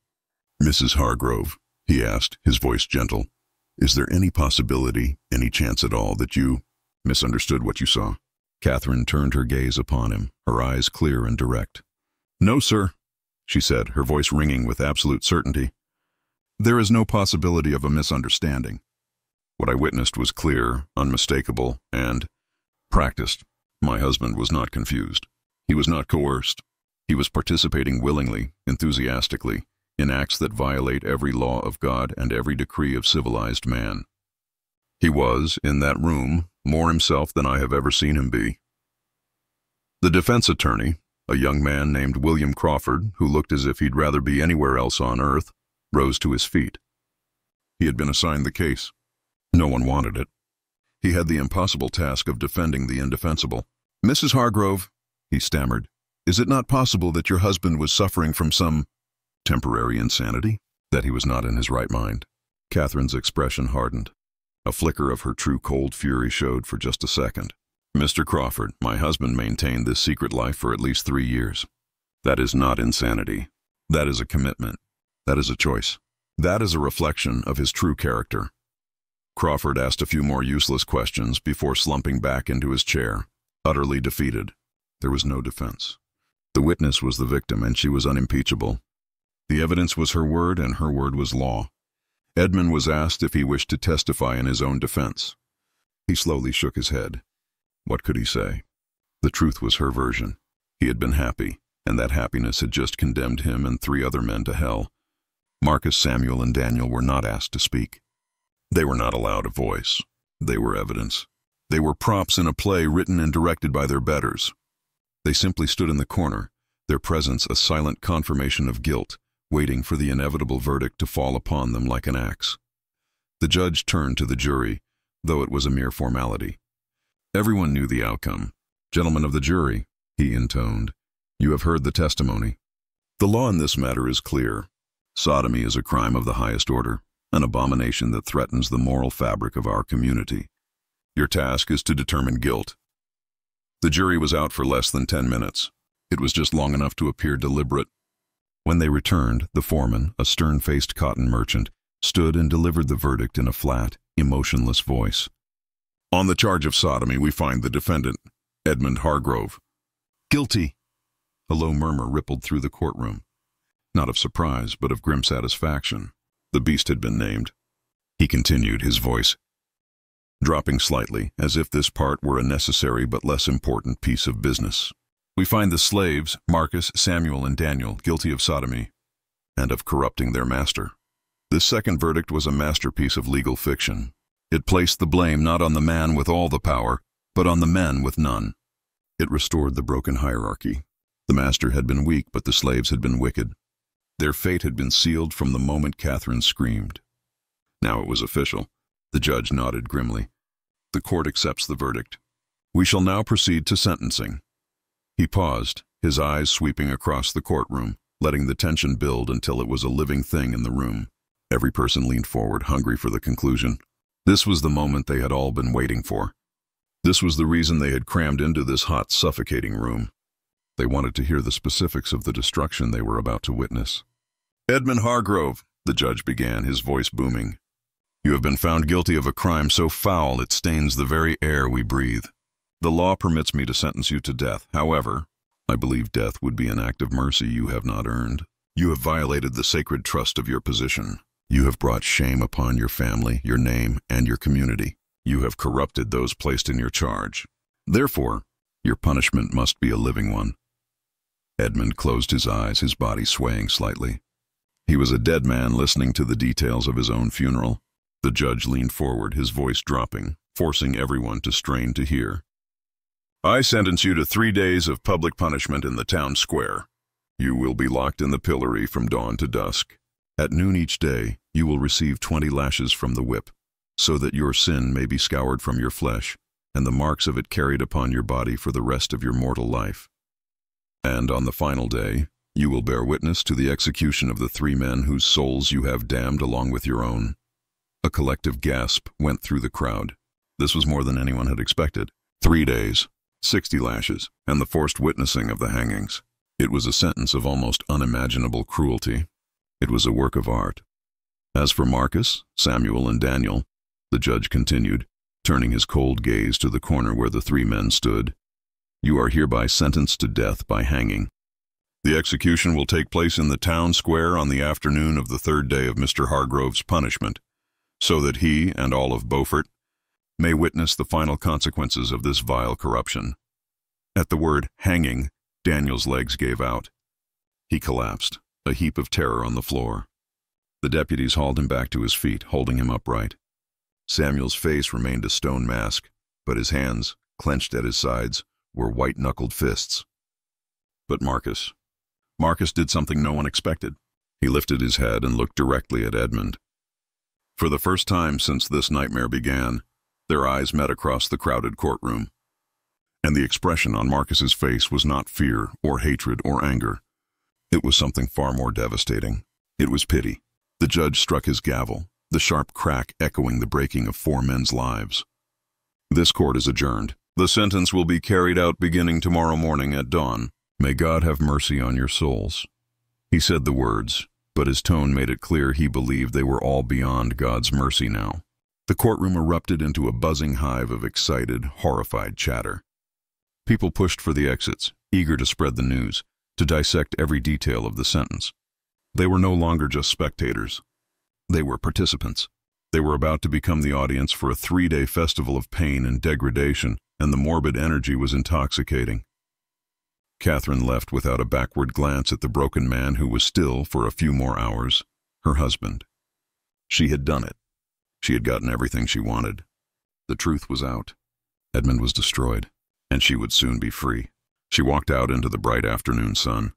"Mrs. Hargrove," he asked, his voice gentle, "is there any possibility, any chance at all, that you misunderstood what you saw?" Katherine turned her gaze upon him, her eyes clear and direct. "No, sir," she said, her voice ringing with absolute certainty. "There is no possibility of a misunderstanding. What I witnessed was clear, unmistakable, and practiced. My husband was not confused. He was not coerced. He was participating willingly, enthusiastically, in acts that violate every law of God and every decree of civilized man. He was, in that room, more himself than I have ever seen him be." The defense attorney, a young man named William Crawford, who looked as if he'd rather be anywhere else on earth, rose to his feet. He had been assigned the case. No one wanted it. He had the impossible task of defending the indefensible. "Mrs. Hargrove," he stammered, "is it not possible that your husband was suffering from some temporary insanity? That he was not in his right mind?" Katherine's expression hardened. A flicker of her true cold fury showed for just a second. "Mr. Crawford, my husband maintained this secret life for at least 3 years. That is not insanity. That is a commitment. That is a choice. That is a reflection of his true character." Crawford asked a few more useless questions before slumping back into his chair, utterly defeated. There was no defense. The witness was the victim, and she was unimpeachable. The evidence was her word, and her word was law. Edmund was asked if he wished to testify in his own defense. He slowly shook his head. What could he say? The truth was her version. He had been happy, and that happiness had just condemned him and 3 other men to hell. Marcus, Samuel, and Daniel were not asked to speak. They were not allowed a voice. They were evidence. They were props in a play written and directed by their betters. They simply stood in the corner, their presence a silent confirmation of guilt, waiting for the inevitable verdict to fall upon them like an axe. The judge turned to the jury, though it was a mere formality. Everyone knew the outcome. "Gentlemen of the jury," he intoned, "you have heard the testimony. The law in this matter is clear. Sodomy is a crime of the highest order, an abomination that threatens the moral fabric of our community. Your task is to determine guilt." The jury was out for less than 10 minutes. It was just long enough to appear deliberate. When they returned, the foreman, a stern-faced cotton merchant, stood and delivered the verdict in a flat, emotionless voice. "On the charge of sodomy, we find the defendant, Edmund Hargrove." "Guilty." A low murmur rippled through the courtroom. Not of surprise, but of grim satisfaction. The beast had been named. He continued, his voice dropping slightly, as if this part were a necessary but less important piece of business. "We find the slaves, Marcus, Samuel, and Daniel, guilty of sodomy and of corrupting their master." This second verdict was a masterpiece of legal fiction. It placed the blame not on the man with all the power, but on the men with none. It restored the broken hierarchy. The master had been weak, but the slaves had been wicked. Their fate had been sealed from the moment Katherine screamed. Now it was official. The judge nodded grimly. "The court accepts the verdict. We shall now proceed to sentencing." He paused, his eyes sweeping across the courtroom, letting the tension build until it was a living thing in the room. Every person leaned forward, hungry for the conclusion. This was the moment they had all been waiting for. This was the reason they had crammed into this hot, suffocating room. They wanted to hear the specifics of the destruction they were about to witness. "Edmund Hargrove," the judge began, his voice booming, "you have been found guilty of a crime so foul it stains the very air we breathe. The law permits me to sentence you to death. However, I believe death would be an act of mercy you have not earned. You have violated the sacred trust of your position. You have brought shame upon your family, your name, and your community. You have corrupted those placed in your charge. Therefore, your punishment must be a living one." Edmund closed his eyes, his body swaying slightly. He was a dead man listening to the details of his own funeral. The judge leaned forward, his voice dropping, forcing everyone to strain to hear. I sentence you to 3 days of public punishment in the town square. You will be locked in the pillory from dawn to dusk. At noon each day, you will receive 20 lashes from the whip, so that your sin may be scoured from your flesh, and the marks of it carried upon your body for the rest of your mortal life. And on the final day, you will bear witness to the execution of the 3 men whose souls you have damned along with your own." A collective gasp went through the crowd. This was more than anyone had expected. 3 days, 60 lashes, and the forced witnessing of the hangings. It was a sentence of almost unimaginable cruelty. It was a work of art. As for Marcus, Samuel, and Daniel, the judge continued, turning his cold gaze to the corner where the 3 men stood, "You are hereby sentenced to death by hanging. The execution will take place in the town square on the afternoon of the 3rd day of Mr. Hargrove's punishment, so that he and all of Beaufort may witness the final consequences of this vile corruption." At the word hanging, Daniel's legs gave out. He collapsed, a heap of terror on the floor. The deputies hauled him back to his feet, holding him upright. Samuel's face remained a stone mask, but his hands, clenched at his sides, were white-knuckled fists. But Marcus did something no one expected. He lifted his head and looked directly at Edmund. For the first time since this nightmare began, their eyes met across the crowded courtroom. And the expression on Marcus's face was not fear or hatred or anger. It was something far more devastating. It was pity. The judge struck his gavel, the sharp crack echoing the breaking of 4 men's lives. "This court is adjourned. The sentence will be carried out beginning tomorrow morning at dawn. May God have mercy on your souls." He said the words, but his tone made it clear he believed they were all beyond God's mercy now. The courtroom erupted into a buzzing hive of excited, horrified chatter. People pushed for the exits, eager to spread the news, to dissect every detail of the sentence. They were no longer just spectators. They were participants. They were about to become the audience for a 3-day festival of pain and degradation, and the morbid energy was intoxicating. Katherine left without a backward glance at the broken man who was still, for a few more hours, her husband. She had done it. She had gotten everything she wanted. The truth was out. Edmund was destroyed, and she would soon be free. She walked out into the bright afternoon sun,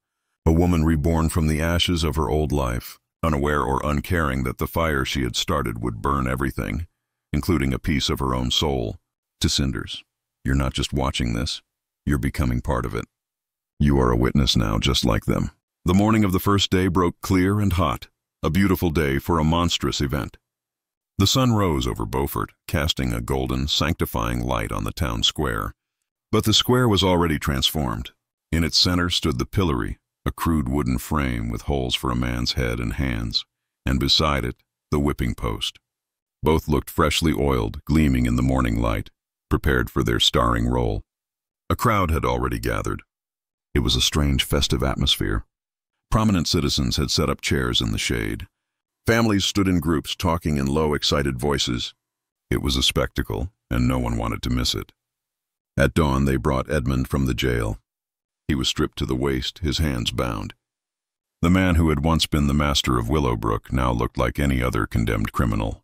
a woman reborn from the ashes of her old life, unaware or uncaring that the fire she had started would burn everything, including a piece of her own soul, to cinders. You're not just watching this, you're becoming part of it. You are a witness now, just like them. The morning of the first day broke clear and hot, a beautiful day for a monstrous event. The sun rose over Beaufort, casting a golden, sanctifying light on the town square. But the square was already transformed. In its center stood the pillory, a crude wooden frame with holes for a man's head and hands, and beside it, the whipping post. Both looked freshly oiled, gleaming in the morning light, prepared for their starring role. A crowd had already gathered. It was a strange, festive atmosphere. Prominent citizens had set up chairs in the shade. Families stood in groups, talking in low, excited voices. It was a spectacle, and no one wanted to miss it. At dawn, they brought Edmund from the jail. He was stripped to the waist, his hands bound. The man who had once been the master of Willowbrook now looked like any other condemned criminal.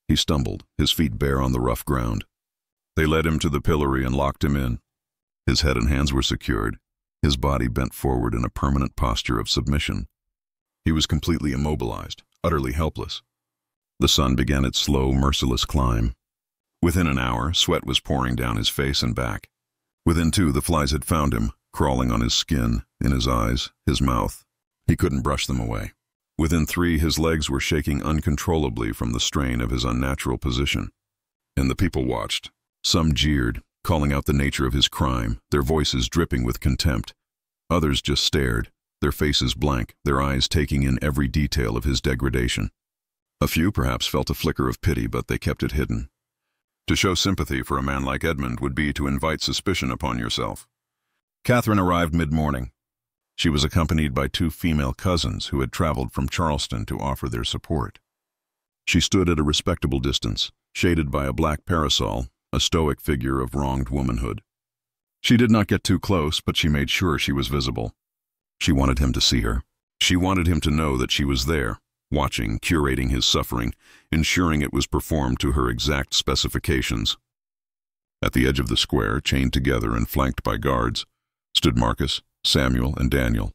He stumbled, his feet bare on the rough ground. They led him to the pillory and locked him in. His head and hands were secured, his body bent forward in a permanent posture of submission. He was completely immobilized, utterly helpless. The sun began its slow, merciless climb. Within an hour, sweat was pouring down his face and back. Within 2, the flies had found him, crawling on his skin, in his eyes, his mouth. He couldn't brush them away. Within 3, his legs were shaking uncontrollably from the strain of his unnatural position. And the people watched. Some jeered, calling out the nature of his crime, their voices dripping with contempt. Others just stared, their faces blank, their eyes taking in every detail of his degradation. A few perhaps felt a flicker of pity, but they kept it hidden. To show sympathy for a man like Edmund would be to invite suspicion upon yourself. Katherine arrived mid-morning. She was accompanied by 2 female cousins who had traveled from Charleston to offer their support. She stood at a respectable distance, shaded by a black parasol, a stoic figure of wronged womanhood. She did not get too close, but she made sure she was visible. She wanted him to see her. She wanted him to know that she was there, watching, curating his suffering, ensuring it was performed to her exact specifications. At the edge of the square, chained together and flanked by guards, stood Marcus, Samuel, and Daniel.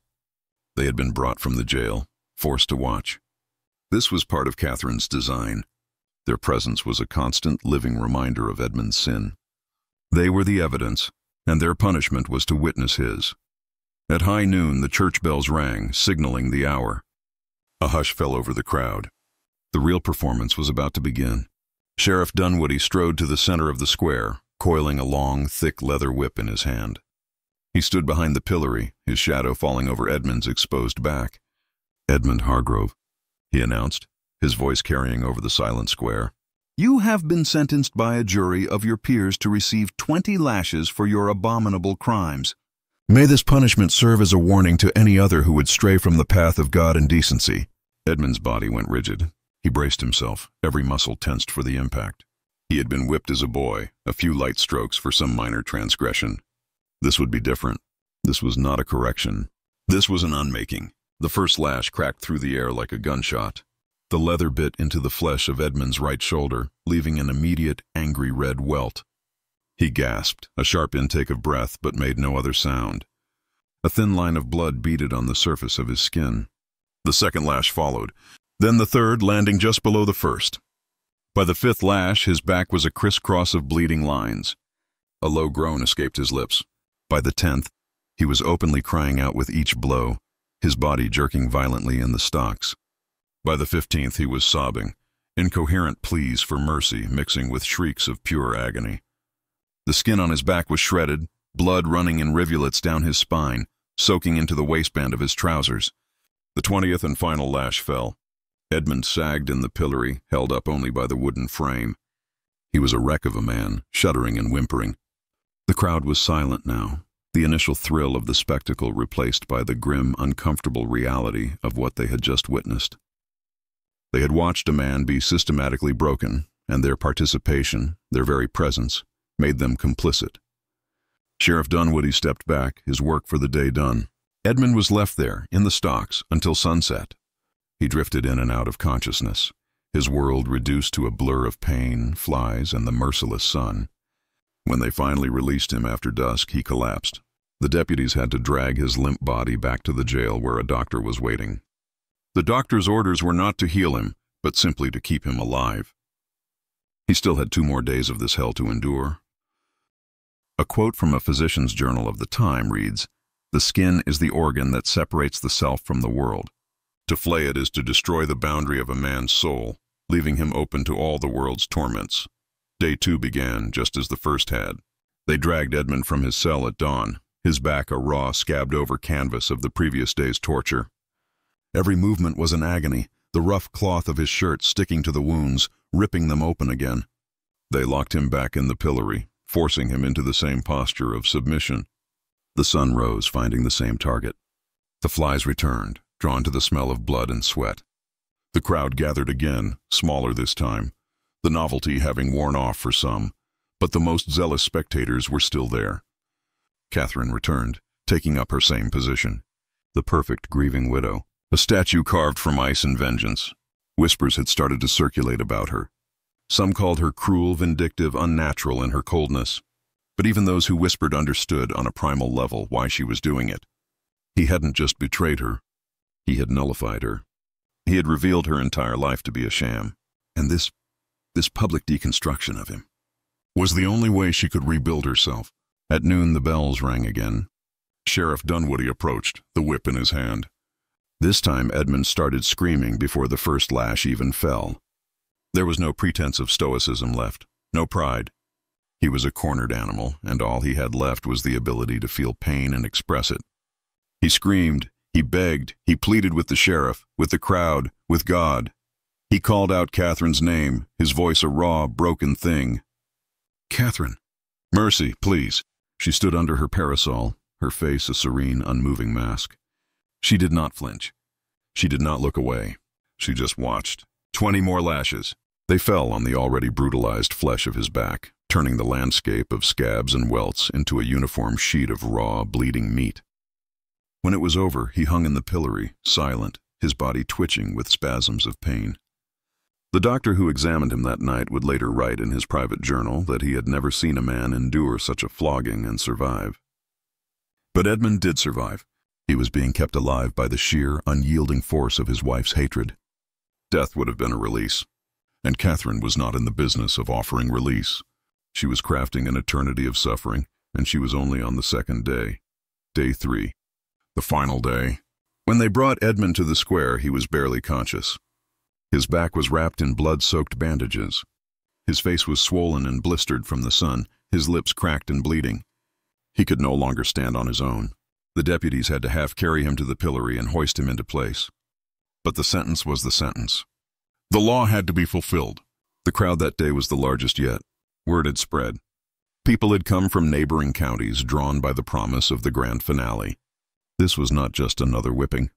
They had been brought from the jail, forced to watch. This was part of Katherine's design. Their presence was a constant living reminder of Edmund's sin. They were the evidence, and their punishment was to witness his. At high noon, the church bells rang, signaling the hour. A hush fell over the crowd. The real performance was about to begin. Sheriff Dunwoody strode to the center of the square, coiling a long, thick leather whip in his hand. He stood behind the pillory, his shadow falling over Edmund's exposed back. "Edmund Hargrove," he announced, his voice carrying over the silent square. "You have been sentenced by a jury of your peers to receive 20 lashes for your abominable crimes. May this punishment serve as a warning to any other who would stray from the path of God and decency." Edmund's body went rigid. He braced himself, every muscle tensed for the impact. He had been whipped as a boy, a few light strokes for some minor transgression. This would be different. This was not a correction. This was an unmaking. The first lash cracked through the air like a gunshot. The leather bit into the flesh of Edmund's right shoulder, leaving an immediate, angry red welt. He gasped, a sharp intake of breath, but made no other sound. A thin line of blood beaded on the surface of his skin. The second lash followed, then the third, landing just below the first. By the fifth lash, his back was a crisscross of bleeding lines. A low groan escaped his lips. By the 10th, he was openly crying out with each blow, his body jerking violently in the stocks. By the 15th, he was sobbing, incoherent pleas for mercy mixing with shrieks of pure agony. The skin on his back was shredded, blood running in rivulets down his spine, soaking into the waistband of his trousers. The 20th and final lash fell. Edmund sagged in the pillory, held up only by the wooden frame. He was a wreck of a man, shuddering and whimpering. The crowd was silent now, the initial thrill of the spectacle replaced by the grim, uncomfortable reality of what they had just witnessed. They had watched a man be systematically broken, and their participation, their very presence, made them complicit. Sheriff Dunwoody stepped back, his work for the day done. Edmund was left there, in the stocks, until sunset. He drifted in and out of consciousness, his world reduced to a blur of pain, flies, and the merciless sun. When they finally released him after dusk, he collapsed. The deputies had to drag his limp body back to the jail where a doctor was waiting. The doctor's orders were not to heal him, but simply to keep him alive. He still had 2 more days of this hell to endure. A quote from a physician's journal of the time reads, "The skin is the organ that separates the self from the world. To flay it is to destroy the boundary of a man's soul, leaving him open to all the world's torments." Day 2 began just as the first had. They dragged Edmund from his cell at dawn, his back a raw, scabbed-over canvas of the previous day's torture. Every movement was an agony, the rough cloth of his shirt sticking to the wounds, ripping them open again. They locked him back in the pillory, forcing him into the same posture of submission. The sun rose, finding the same target. The flies returned, drawn to the smell of blood and sweat. The crowd gathered again, smaller this time, the novelty having worn off for some, but the most zealous spectators were still there. Katherine returned, taking up her same position. The perfect grieving widow, a statue carved from ice and vengeance. Whispers had started to circulate about her. Some called her cruel, vindictive, unnatural in her coldness. But even those who whispered understood on a primal level why she was doing it. He hadn't just betrayed her. He had nullified her. He had revealed her entire life to be a sham. And this public deconstruction of him was the only way she could rebuild herself. At noon, the bells rang again. Sheriff Dunwoody approached, the whip in his hand. This time, Edmund started screaming before the first lash even fell. There was no pretense of stoicism left, no pride. He was a cornered animal, and all he had left was the ability to feel pain and express it. He screamed, he begged, he pleaded with the sheriff, with the crowd, with God. He called out Katherine's name, his voice a raw, broken thing. "Katherine! Mercy, please." She stood under her parasol, her face a serene, unmoving mask. She did not flinch. She did not look away. She just watched. 20 more lashes. They fell on the already brutalized flesh of his back, turning the landscape of scabs and welts into a uniform sheet of raw, bleeding meat. When it was over, he hung in the pillory, silent, his body twitching with spasms of pain. The doctor who examined him that night would later write in his private journal that he had never seen a man endure such a flogging and survive. But Edmund did survive. He was being kept alive by the sheer, unyielding force of his wife's hatred. Death would have been a release, and Katherine was not in the business of offering release. She was crafting an eternity of suffering, and she was only on the second day. Day 3. The final day. When they brought Edmund to the square, he was barely conscious. His back was wrapped in blood-soaked bandages. His face was swollen and blistered from the sun, his lips cracked and bleeding. He could no longer stand on his own. The deputies had to half-carry him to the pillory and hoist him into place. But the sentence was the sentence. The law had to be fulfilled. The crowd that day was the largest yet. Word had spread. People had come from neighboring counties, drawn by the promise of the grand finale. This was not just another whipping.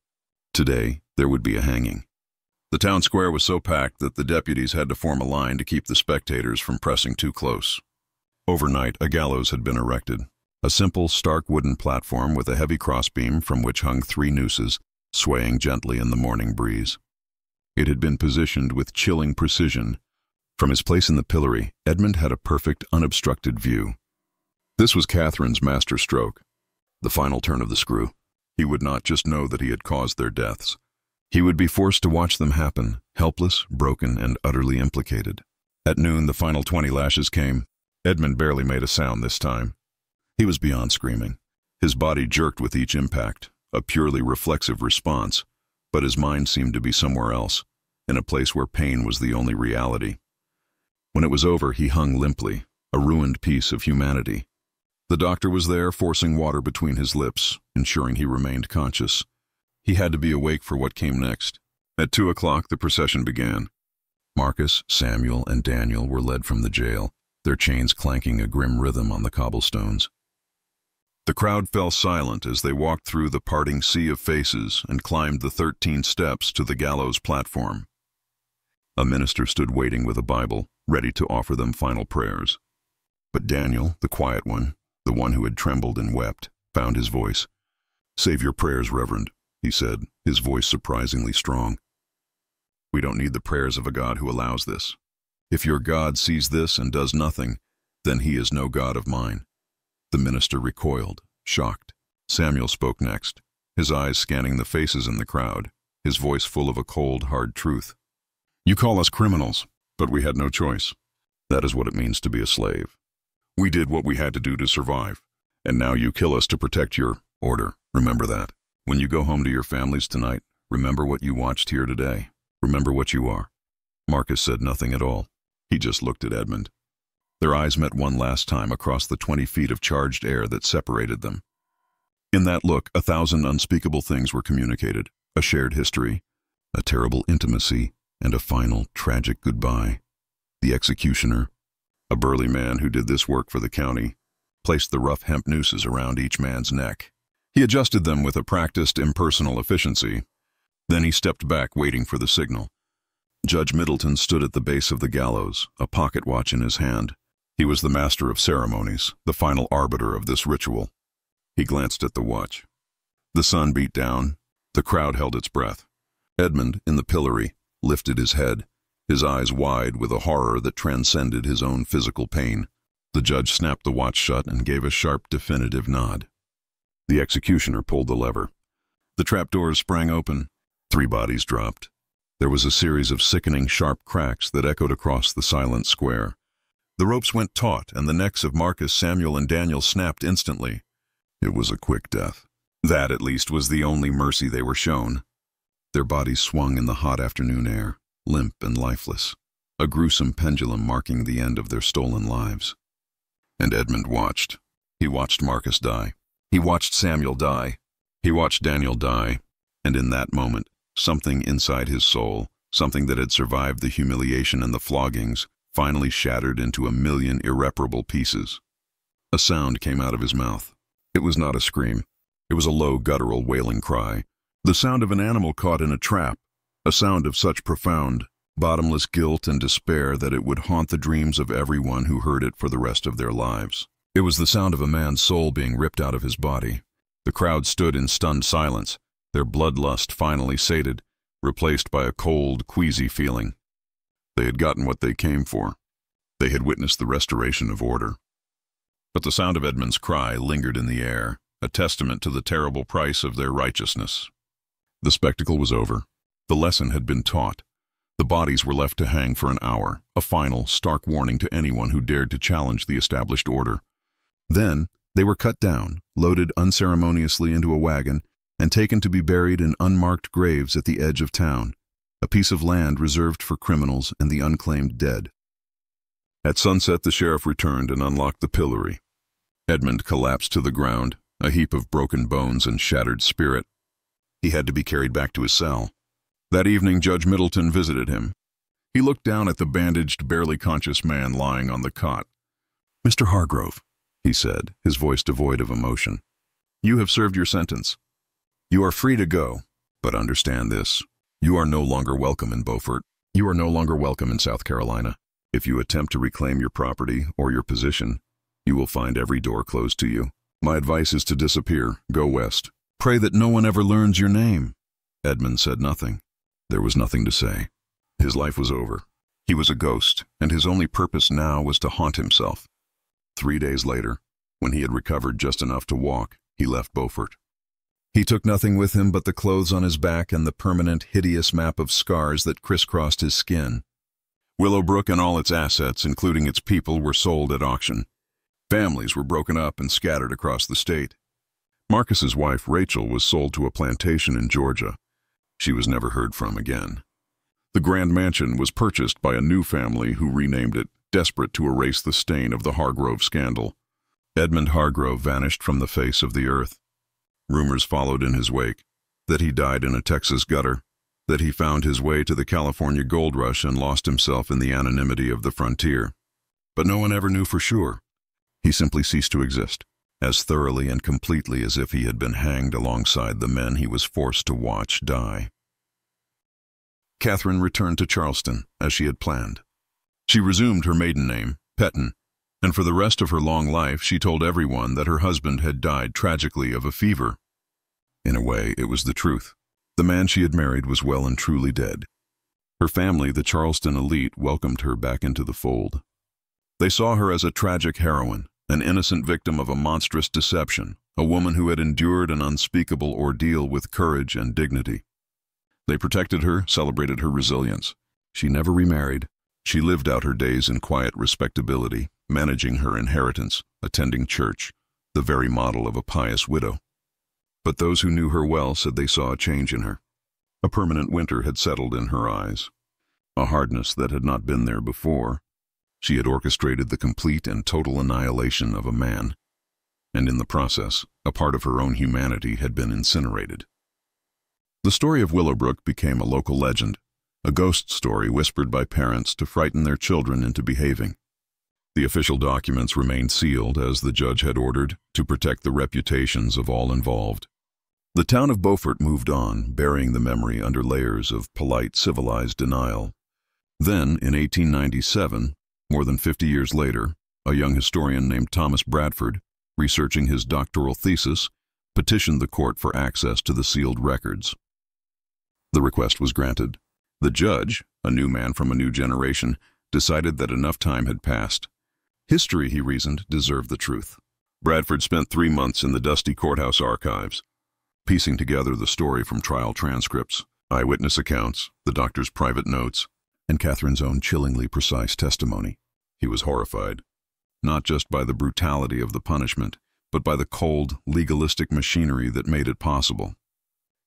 Today, there would be a hanging. The town square was so packed that the deputies had to form a line to keep the spectators from pressing too close. Overnight, a gallows had been erected. A simple, stark wooden platform with a heavy crossbeam from which hung 3 nooses, swaying gently in the morning breeze. It had been positioned with chilling precision. From his place in the pillory, Edmund had a perfect, unobstructed view. This was Katherine's master stroke, the final turn of the screw. He would not just know that he had caused their deaths. He would be forced to watch them happen, helpless, broken, and utterly implicated. At noon, the final 20 lashes came. Edmund barely made a sound this time. He was beyond screaming. His body jerked with each impact, a purely reflexive response, but his mind seemed to be somewhere else, in a place where pain was the only reality. When it was over, he hung limply, a ruined piece of humanity. The doctor was there, forcing water between his lips, ensuring he remained conscious. He had to be awake for what came next. At 2 o'clock, the procession began. Marcus, Samuel, and Daniel were led from the jail, their chains clanking a grim rhythm on the cobblestones. The crowd fell silent as they walked through the parting sea of faces and climbed the 13 steps to the gallows platform. A minister stood waiting with a Bible, ready to offer them final prayers. But Daniel, the quiet one, the one who had trembled and wept, found his voice. "Save your prayers, Reverend," he said, his voice surprisingly strong. "We don't need the prayers of a God who allows this. If your God sees this and does nothing, then he is no God of mine." The minister recoiled, shocked. Samuel spoke next, his eyes scanning the faces in the crowd, his voice full of a cold, hard truth. "You call us criminals, but we had no choice. That is what it means to be a slave. We did what we had to do to survive, and now you kill us to protect your order. Remember that. When you go home to your families tonight, remember what you watched here today. Remember what you are." Marcus said nothing at all. He just looked at Edmund. Their eyes met one last time across the 20 feet of charged air that separated them. In that look, 1,000 unspeakable things were communicated. A shared history, a terrible intimacy, and a final, tragic goodbye. The executioner, a burly man who did this work for the county, placed the rough hemp nooses around each man's neck. He adjusted them with a practiced, impersonal efficiency. Then he stepped back, waiting for the signal. Judge Middleton stood at the base of the gallows, a pocket watch in his hand. He was the master of ceremonies, the final arbiter of this ritual. He glanced at the watch. The sun beat down. The crowd held its breath. Edmund, in the pillory, lifted his head, his eyes wide with a horror that transcended his own physical pain. The judge snapped the watch shut and gave a sharp, definitive nod. The executioner pulled the lever. The trapdoors sprang open. 3 bodies dropped. There was a series of sickening, sharp cracks that echoed across the silent square. The ropes went taut, and the necks of Marcus, Samuel, and Daniel snapped instantly. It was a quick death. That, at least, was the only mercy they were shown. Their bodies swung in the hot afternoon air, limp and lifeless, a gruesome pendulum marking the end of their stolen lives. And Edmund watched. He watched Marcus die. He watched Samuel die. He watched Daniel die. And in that moment, something inside his soul, something that had survived the humiliation and the floggings, finally shattered into a million irreparable pieces. A sound came out of his mouth. It was not a scream. It was a low, guttural, wailing cry. The sound of an animal caught in a trap. A sound of such profound, bottomless guilt and despair that it would haunt the dreams of everyone who heard it for the rest of their lives. It was the sound of a man's soul being ripped out of his body. The crowd stood in stunned silence, their bloodlust finally sated, replaced by a cold, queasy feeling. They had gotten what they came for. They had witnessed the restoration of order. But the sound of Edmund's cry lingered in the air, a testament to the terrible price of their righteousness. The spectacle was over. The lesson had been taught. The bodies were left to hang for an hour, a final, stark warning to anyone who dared to challenge the established order. Then, they were cut down, loaded unceremoniously into a wagon, and taken to be buried in unmarked graves at the edge of town, a piece of land reserved for criminals and the unclaimed dead. At sunset, the sheriff returned and unlocked the pillory. Edmund collapsed to the ground, a heap of broken bones and shattered spirit. He had to be carried back to his cell. That evening, Judge Middleton visited him. He looked down at the bandaged, barely conscious man lying on the cot. "Mr. Hargrove," he said, his voice devoid of emotion, "you have served your sentence. You are free to go, but understand this. You are no longer welcome in Beaufort. You are no longer welcome in South Carolina. If you attempt to reclaim your property or your position, you will find every door closed to you. My advice is to disappear, go west. Pray that no one ever learns your name." Edmund said nothing. There was nothing to say. His life was over. He was a ghost, and his only purpose now was to haunt himself. 3 days later, when he had recovered just enough to walk, he left Beaufort. He took nothing with him but the clothes on his back and the permanent, hideous map of scars that crisscrossed his skin. Willowbrook and all its assets, including its people, were sold at auction. Families were broken up and scattered across the state. Marcus's wife, Rachel, was sold to a plantation in Georgia. She was never heard from again. The grand mansion was purchased by a new family who renamed it, desperate to erase the stain of the Hargrove scandal. Edmund Hargrove vanished from the face of the earth. Rumors followed in his wake, that he died in a Texas gutter, that he found his way to the California gold rush and lost himself in the anonymity of the frontier. But no one ever knew for sure. He simply ceased to exist, as thoroughly and completely as if he had been hanged alongside the men he was forced to watch die. Katherine returned to Charleston, as she had planned. She resumed her maiden name, Petton, and for the rest of her long life she told everyone that her husband had died tragically of a fever. In a way, it was the truth. The man she had married was well and truly dead. Her family, the Charleston elite, welcomed her back into the fold. They saw her as a tragic heroine, an innocent victim of a monstrous deception, a woman who had endured an unspeakable ordeal with courage and dignity. They protected her, celebrated her resilience. She never remarried. She lived out her days in quiet respectability, managing her inheritance, attending church, the very model of a pious widow. But those who knew her well said they saw a change in her. A permanent winter had settled in her eyes, a hardness that had not been there before. She had orchestrated the complete and total annihilation of a man, and in the process, a part of her own humanity had been incinerated. The story of Willowbrook became a local legend, a ghost story whispered by parents to frighten their children into behaving. The official documents remained sealed, as the judge had ordered, to protect the reputations of all involved. The town of Beaufort moved on, burying the memory under layers of polite, civilized denial. Then, in 1897, more than 50 years later, a young historian named Thomas Bradford, researching his doctoral thesis, petitioned the court for access to the sealed records. The request was granted. The judge, a new man from a new generation, decided that enough time had passed. History, he reasoned, deserved the truth. Bradford spent 3 months in the dusty courthouse archives, piecing together the story from trial transcripts, eyewitness accounts, the doctor's private notes, and Katherine's own chillingly precise testimony. He was horrified, not just by the brutality of the punishment, but by the cold, legalistic machinery that made it possible.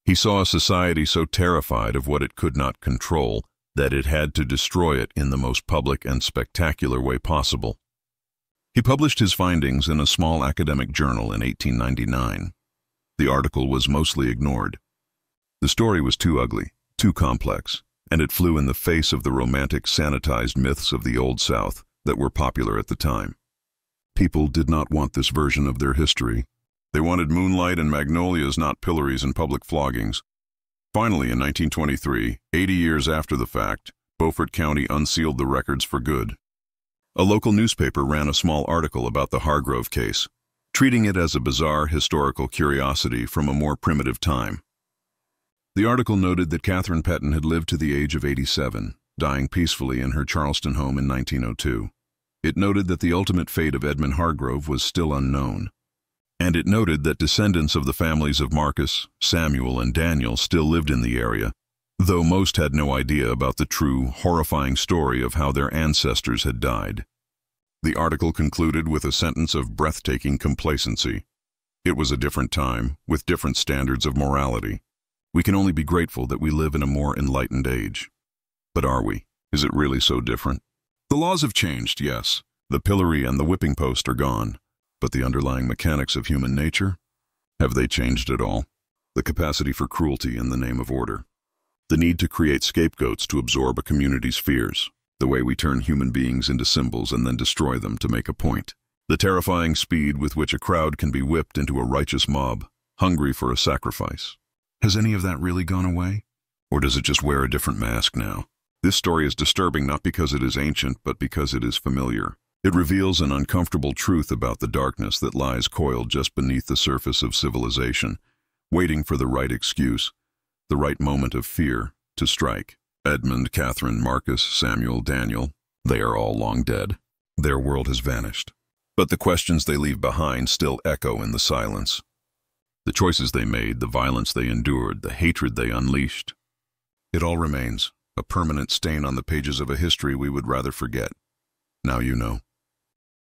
He saw a society so terrified of what it could not control that it had to destroy it in the most public and spectacular way possible. He published his findings in a small academic journal in 1899. The article was mostly ignored. The story was too ugly, too complex, and it flew in the face of the romantic, sanitized myths of the Old South that were popular at the time. People did not want this version of their history. They wanted moonlight and magnolias, not pillories and public floggings. Finally, in 1923, 80 years after the fact, Beaufort County unsealed the records for good. A local newspaper ran a small article about the Hargrove case, treating it as a bizarre historical curiosity from a more primitive time. The article noted that Katherine Petton had lived to the age of 87, dying peacefully in her Charleston home in 1902. It noted that the ultimate fate of Edmund Hargrove was still unknown. And it noted that descendants of the families of Marcus, Samuel, and Daniel still lived in the area, though most had no idea about the true, horrifying story of how their ancestors had died. The article concluded with a sentence of breathtaking complacency. It was a different time, with different standards of morality. We can only be grateful that we live in a more enlightened age. But are we? Is it really so different? The laws have changed, yes. The pillory and the whipping post are gone. But the underlying mechanics of human nature? Have they changed at all? The capacity for cruelty in the name of order. The need to create scapegoats to absorb a community's fears. The way we turn human beings into symbols and then destroy them to make a point. The terrifying speed with which a crowd can be whipped into a righteous mob, hungry for a sacrifice. Has any of that really gone away? Or does it just wear a different mask now? This story is disturbing not because it is ancient, but because it is familiar. It reveals an uncomfortable truth about the darkness that lies coiled just beneath the surface of civilization, waiting for the right excuse, the right moment of fear, to strike. Edmund, Katherine, Marcus, Samuel, Daniel, they are all long dead. Their world has vanished. But the questions they leave behind still echo in the silence. The choices they made, the violence they endured, the hatred they unleashed. It all remains, a permanent stain on the pages of a history we would rather forget. Now you know.